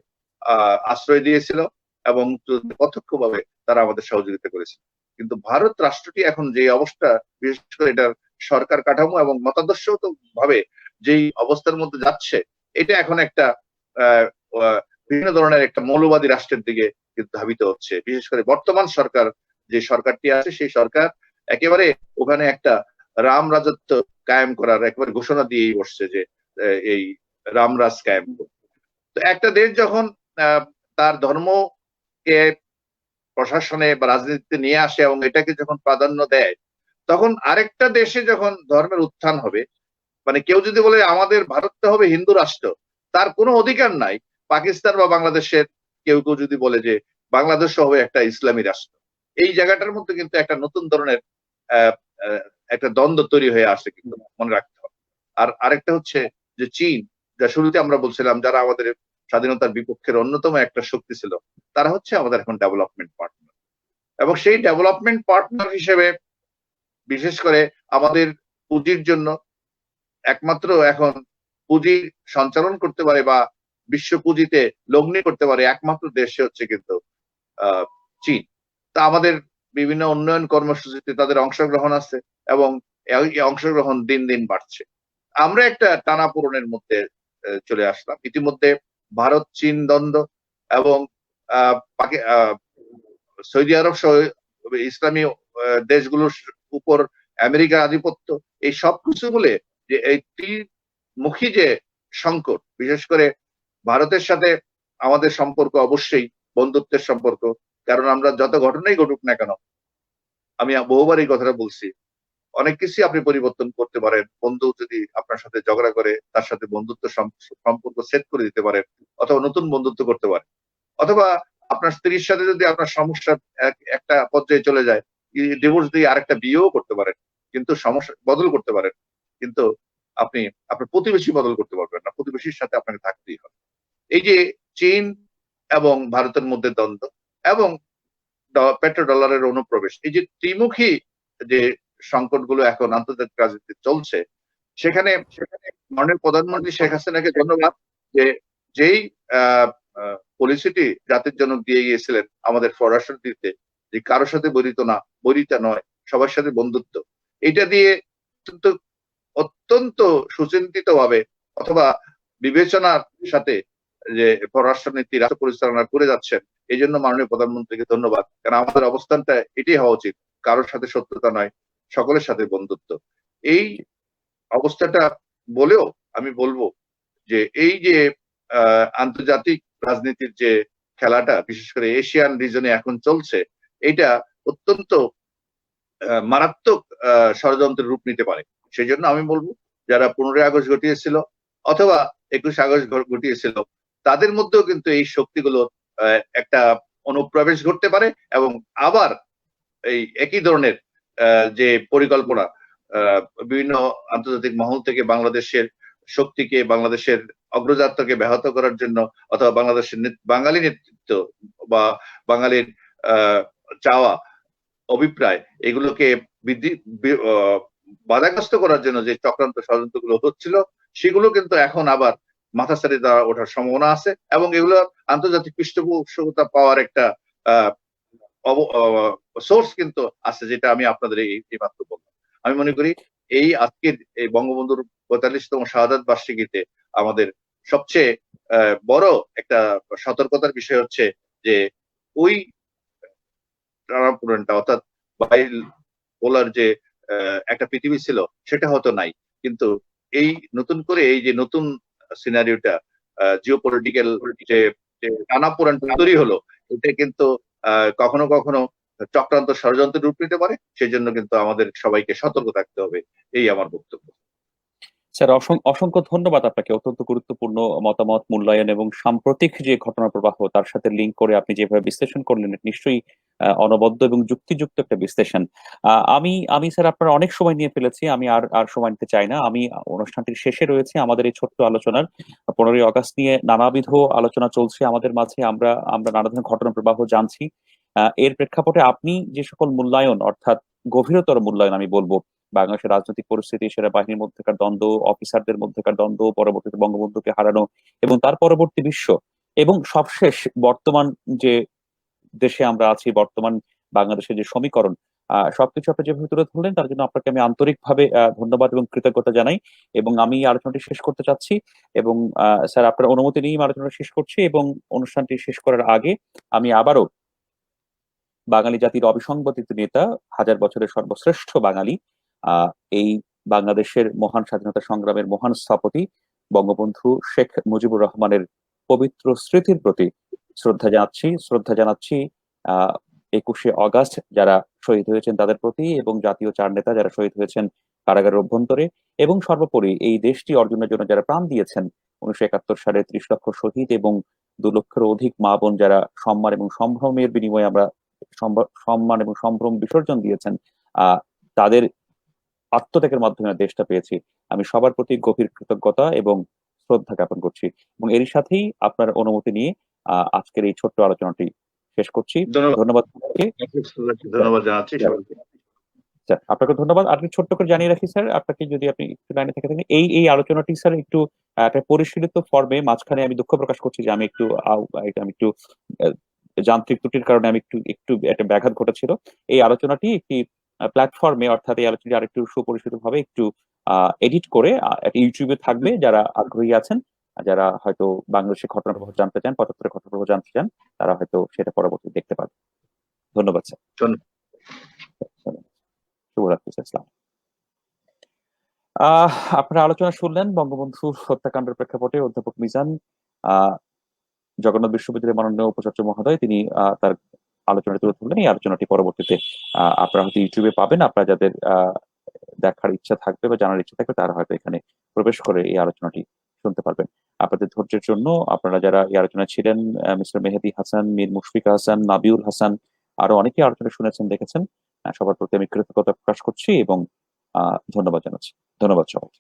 আশ্রয় দিয়েছিল, এবং প্রত্যক্ষভাবে তারা আমাদের সহযোগিতা করেছিল। কিন্তু ভারত রাষ্ট্রটি এখন যে অবস্থা, বিশেষ করে এটার সরকার কাঠামো এবং মতাদর্শগত ভাবে যেই অবস্থার মধ্যে যাচ্ছে, এটা এখন একটা বিভিন্ন ধরনের একটা মৌলবাদী রাষ্ট্রের দিকে কিন্তু ধাবিত হচ্ছে। বিশেষ করে বর্তমান সরকার, যে সরকারটি আছে, সেই সরকার একেবারে ওখানে একটা রাম রাজত্ব কায়েম করার একেবারে ঘোষণা দিয়েই বসছে, যে এই রামরাজ কায়েম করবে। তো একটা দেশ যখন তার ধর্মকে প্রশাসনে বা রাজনীতিতে নিয়ে আসে এবং এটাকে যখন প্রাধান্য দেয়, তখন আরেকটা দেশে যখন ধর্মের উত্থান হবে, মানে কেউ যদি বলে আমাদের ভারতটা হবে হিন্দু রাষ্ট্র, তার কোনো অধিকার নাই পাকিস্তান বা বাংলাদেশের কেউ কেউ যদি বলে যে বাংলাদেশ হবে একটা ইসলামী রাষ্ট্র। এই জায়গাটার মধ্যে কিন্তু একটা নতুন ধরনের একটা দ্বন্দ্ব তৈরি হয়ে আসে, কিন্তু মনে রাখতে হবে। আর আরেকটা হচ্ছে যে চীন, যা শুরুতে আমরা বলছিলাম যারা আমাদের স্বাধীনতার বিপক্ষের অন্যতম একটা শক্তি ছিল, তারা হচ্ছে আমাদের এখন ডেভেলপমেন্ট পার্টনার। এবং সেই ডেভেলপমেন্ট পার্টনার হিসেবে বিশেষ করে আমাদের পুঁজির জন্য একমাত্র এখন পুঁজি সঞ্চালন করতে পারে বা বিশ্ব পুঁজিতে লগ্নি করতে পারে একমাত্র দেশ হচ্ছে কিন্তু চীন। তা আমাদের বিভিন্ন উন্নয়ন কর্মসূচিতে তাদের অংশগ্রহণ আছে এবং এই অংশগ্রহণ দিন দিন বাড়ছে। আমরা একটা টানাপোড়েনের মধ্যে চলে আসলাম। ইতিমধ্যে ভারত চীন দ্বন্দ্ব এবং সৌদি আরব সহ ইসলামী দেশগুলোর উপর আমেরিকার আধিপত্য, এই সব কিছু বলে যে এই ত্রিমুখী যে সংকট, বিশেষ করে ভারতের সাথে আমাদের সম্পর্ক অবশ্যই বন্ধুত্বের সম্পর্ক, কারণ আমরা যত ঘটনাই ঘটুক না কেন, আমি বহুবার এই কথাটা বলছি, অনেক কিছুই আপনি পরিবর্তন করতে পারেন। বন্ধু যদি আপনার সাথে ঝগড়া করে তার সাথে বন্ধুত্ব সম্পর্ক সেট করে দিতে পারেন, অথবা নতুন বন্ধুত্ব করতে পারেন, অথবা আপনার স্ত্রীর সাথে যদি আপনার সমস্যা একটা পর্যায়ে চলে যায়, ডিভোর্স দিয়ে আরেকটা বিয়েও করতে পারেন, কিন্তু সমস্যা বদল করতে পারেন, কিন্তু আপনি আপনার প্রতিবেশী বদল করতে পারবেন না। প্রতিবেশীর সাথে আপনাকে থাকতেই হবে। এই যে চীন এবং ভারতের মধ্যে দ্বন্দ্ব এবং পেট্রো ডলারের অনুপ্রবেশ, এই যে ত্রিমুখী যে সংকটগুলো এখন আন্তর্জাতিক রাজনীতি চলছে, সেখানে মাননীয় প্রধানমন্ত্রী শেখ হাসিনাকে ধন্যবাদ যে যেই পলিসিটি জাতির জন্য দিয়ে গিয়েছিলেন আমাদের পররাষ্ট্রনীতিতে, যে কারোর সাথে বৈরিতা নয়, সবার সাথে বন্ধুত্ব, এটা দিয়ে অত্যন্ত সুচিন্তিত ভাবে অথবা বিবেচনার সাথে যে পররাষ্ট্রনীতি রাষ্ট্র পরিচালনা করে যাচ্ছেন, এই জন্য মাননীয় প্রধানমন্ত্রীকে ধন্যবাদ। কারণ আমাদের অবস্থানটা এটাই হওয়া উচিত, কারোর সাথে শত্রুতা নয়, সকলের সাথে বন্ধুত্ব। এই অবস্থাটা বলেও আমি বলবো যে এই যে আন্তর্জাতিক রাজনীতির যে খেলাটা বিশেষ করে এশিয়ান রিজনে এখন চলছে, এটা অত্যন্ত মারাত্মক ষড়যন্ত্রের রূপ নিতে পারে। সেই জন্য আমি বলবো যারা 15ই আগস্ট ঘটিয়েছিল অথবা 21 আগস্ট ঘটিয়েছিল, তাদের মধ্যেও কিন্তু এই শক্তিগুলো একটা অনুপ্রবেশ ঘটতে পারে এবং আবার এই একই ধরনের যে পরিকল্পনা বিভিন্ন আন্তর্জাতিক মহল থেকে বাংলাদেশের শক্তিকে, বাংলাদেশের অগ্রযাত্রাকে ব্যাহত করার জন্য, অথবা বাংলাদেশের বাঙালি নেতৃত্ব বা বাঙালির চাওয়া অভিপ্রায় এগুলোকে বাধাগ্রস্ত করার জন্য যে চক্রান্ত ষড়যন্ত্রগুলো হচ্ছিল, সেগুলো কিন্তু এখন আবার মাথাচাড়ি দেওয়া ওঠার সম্ভাবনা আছে এবং এগুলো আন্তর্জাতিক পৃষ্ঠপোষকতা পাওয়ার একটা সোর্স কিন্তু আছে, যেটা আমি আপনাদের এই মাত্র বললাম। আমি মনে করি এই আজকের এই বঙ্গবন্ধুর 45তম শাহাদাত বার্ষিকীতে আমাদের সবচেয়ে বড় একটা সতর্কতার বিষয় হচ্ছে যে ওই টানাপোড়েনটা, অর্থাৎ বাইপোলার যে একটা পৃথিবী ছিল সেটা হয়তো নাই, কিন্তু এই নতুন করে এই যে নতুন সিনারিওটা জিওপলিটিক্যাল যে টানাপোড়েন তৈরি হলো, এটা কিন্তু কখনো কখনো চক্রান্ত ষড়যন্ত্রের রূপ নিতে পারে। সেই জন্য কিন্তু আমাদের সবাইকে সতর্ক থাকতে হবে, এই আমার বক্তব্য। স্যার, অসংখ্য ধন্যবাদ আপনাকে। অত্যন্ত গুরুত্বপূর্ণ মতামত, মূল্যায়ন এবং সাম্প্রতিক যে ঘটনা প্রবাহ তার সাথে লিঙ্ক করে আপনি যেভাবে বিশ্লেষণ করলেন, নিশ্চয়ই অনবদ্য এবং যুক্তিযুক্ত একটা বিশ্লেষণ। আমি স্যার আপনার অনেক সময় নিয়ে ফেলেছি, আমি আর সময় নিতে চাই না। আমি অনুষ্ঠানটির শেষে রয়েছে আমাদের এই ছোট্ট আলোচনার। 15ই আগস্ট নিয়ে নানাবিধ আলোচনা চলছে আমাদের মাঝে, আমরা নানা ধরনের ঘটনা প্রবাহ জানছি। এর প্রেক্ষাপটে আপনি যে সকল মূল্যায়ন, অর্থাৎ গভীরতর মূল্যায়ন আমি বলবো, বাংলাদেশের রাজনৈতিক পরিস্থিতি, সেনাবাহিনীর মধ্যেকার দ্বন্দ্ব, অফিসারদের মধ্যেকার দ্বন্দ্ব, পরবর্তীতে বঙ্গবন্ধুকে হারানো এবং তার পরবর্তী বিশ্ব, এবং সবশেষ বর্তমান যে দেশে আমরা আছি, বর্তমান বাংলাদেশের যে সমীকরণ, সবকিছু আপনি যেভাবে তুলে ধরলেন তার জন্য আপনাকে আমি আন্তরিকভাবে ধন্যবাদ এবং কৃতজ্ঞতা জানাই। এবং আমি আলোচনাটি শেষ করতে চাচ্ছি এবং স্যার আপনার অনুমতি নিয়েই আলোচনা শেষ করছি। এবং অনুষ্ঠানটি শেষ করার আগে আমি আবারও বাঙালি জাতির অবিসংবাদিত নেতা, হাজার বছরের সর্বশ্রেষ্ঠ বাঙালি, এই বাংলাদেশের মহান স্বাধীনতা সংগ্রামের মহান স্থপতি বঙ্গবন্ধু শেখ মুজিবুর রহমানের পবিত্র স্মৃতির প্রতি শ্রদ্ধা জানাচ্ছি 21শে আগস্ট যারা শহীদ হয়েছেন তাদের প্রতি, এবং জাতীয় চার নেতা যারা শহীদ হয়েছেন কারাগারের অভ্যন্তরে, এবং সর্বোপরি এই দেশটি অর্জনের জন্য যারা প্রাণ দিয়েছেন 1971 সালে 30 লক্ষ শহীদ এবং 2 লক্ষের অধিক মা বোন যারা সম্মান এবং সম্ভ্রমের বিনিময়ে আমরা সম্মান এবং সম্ভ্রম বিসর্জন দিয়েছেন, তাদের আত্মত্যাগের মাধ্যমে দেশটা পেয়েছি। আমি সবার প্রতি গভীর কৃতজ্ঞতা এবং শ্রদ্ধা জ্ঞাপন করছি এবং এর সাথেই আপনার অনুমতি নিয়ে আজকের এই ছোট্ট আলোচনাটি শেষ করছি। ধন্যবাদ। ধন্যবাদ সবাইকে। ধন্যবাদ জানাচ্ছি সবাইকে। স্যার আপনাকে ধন্যবাদ। আপনি ছোট্ট করে জানিয়ে রাখি স্যার, আপনাকে যদি আপনি একটু লাইনে থেকে থাকেন, এই আলোচনাটি স্যার একটু একটা পরিশীলিত ফর্মে মাঝখানে আমি দুঃখ প্রকাশ করছি যে আমি একটু আমি একটু আহ, যান্ত্রিক ত্রুটির কারণে আমি একটু একটু একটা ব্যাঘাত ঘটেছিল। এই আলোচনাটি একটি প্ল্যাটফর্মে, অর্থাৎ এই আলোচনাটি আরেকটু সুপরিচিত ভাবে একটু এডিট করে একটা ইউটিউবে থাকবে। যারা আগ্রহী আছেন, যারা হয়তো বাংলাদেশের ঘটনা প্রবাহ জানতে চান, ৭৫ ঘটনা প্রবাহ জানতে চান, তারা হয়তো সেটা পরবর্তী দেখতে পাবে। ধন্যবাদ স্যার। শুভরাত্রি স্যার। আসসালাম। আপনারা আলোচনা শুনলেন বঙ্গবন্ধু হত্যাকাণ্ডের প্রেক্ষাপটে অধ্যাপক মিজান, আহ জগন্নাথ বিশ্ববিদ্যালয়ের মাননীয় উপাচার্য মহোদয়, তিনি তার আলোচনা তুলে ধরলেন। এই আলোচনাটি পরবর্তীতে আপনারা হয়তো ইউটিউবে পাবেন। আপনারা যাদের দেখার ইচ্ছা থাকবে বা জানার ইচ্ছা থাকবে, তারা হয়তো এখানে প্রবেশ করে এই আলোচনাটি শুনতে পারবেন। আপনাদের ধৈর্যের জন্য আপনারা যারা এই আলোচনায় ছিলেন, মিস্টার মেহেদী হাসান, মীর মুশফিকা হাসান, নাবিউল হাসান, আরো অনেকেই আলোচনা শুনেছেন, দেখেছেন, সবার প্রতি আমি কৃতজ্ঞতা প্রকাশ করছি এবং ধন্যবাদ জানাচ্ছি। ধন্যবাদ সবাই।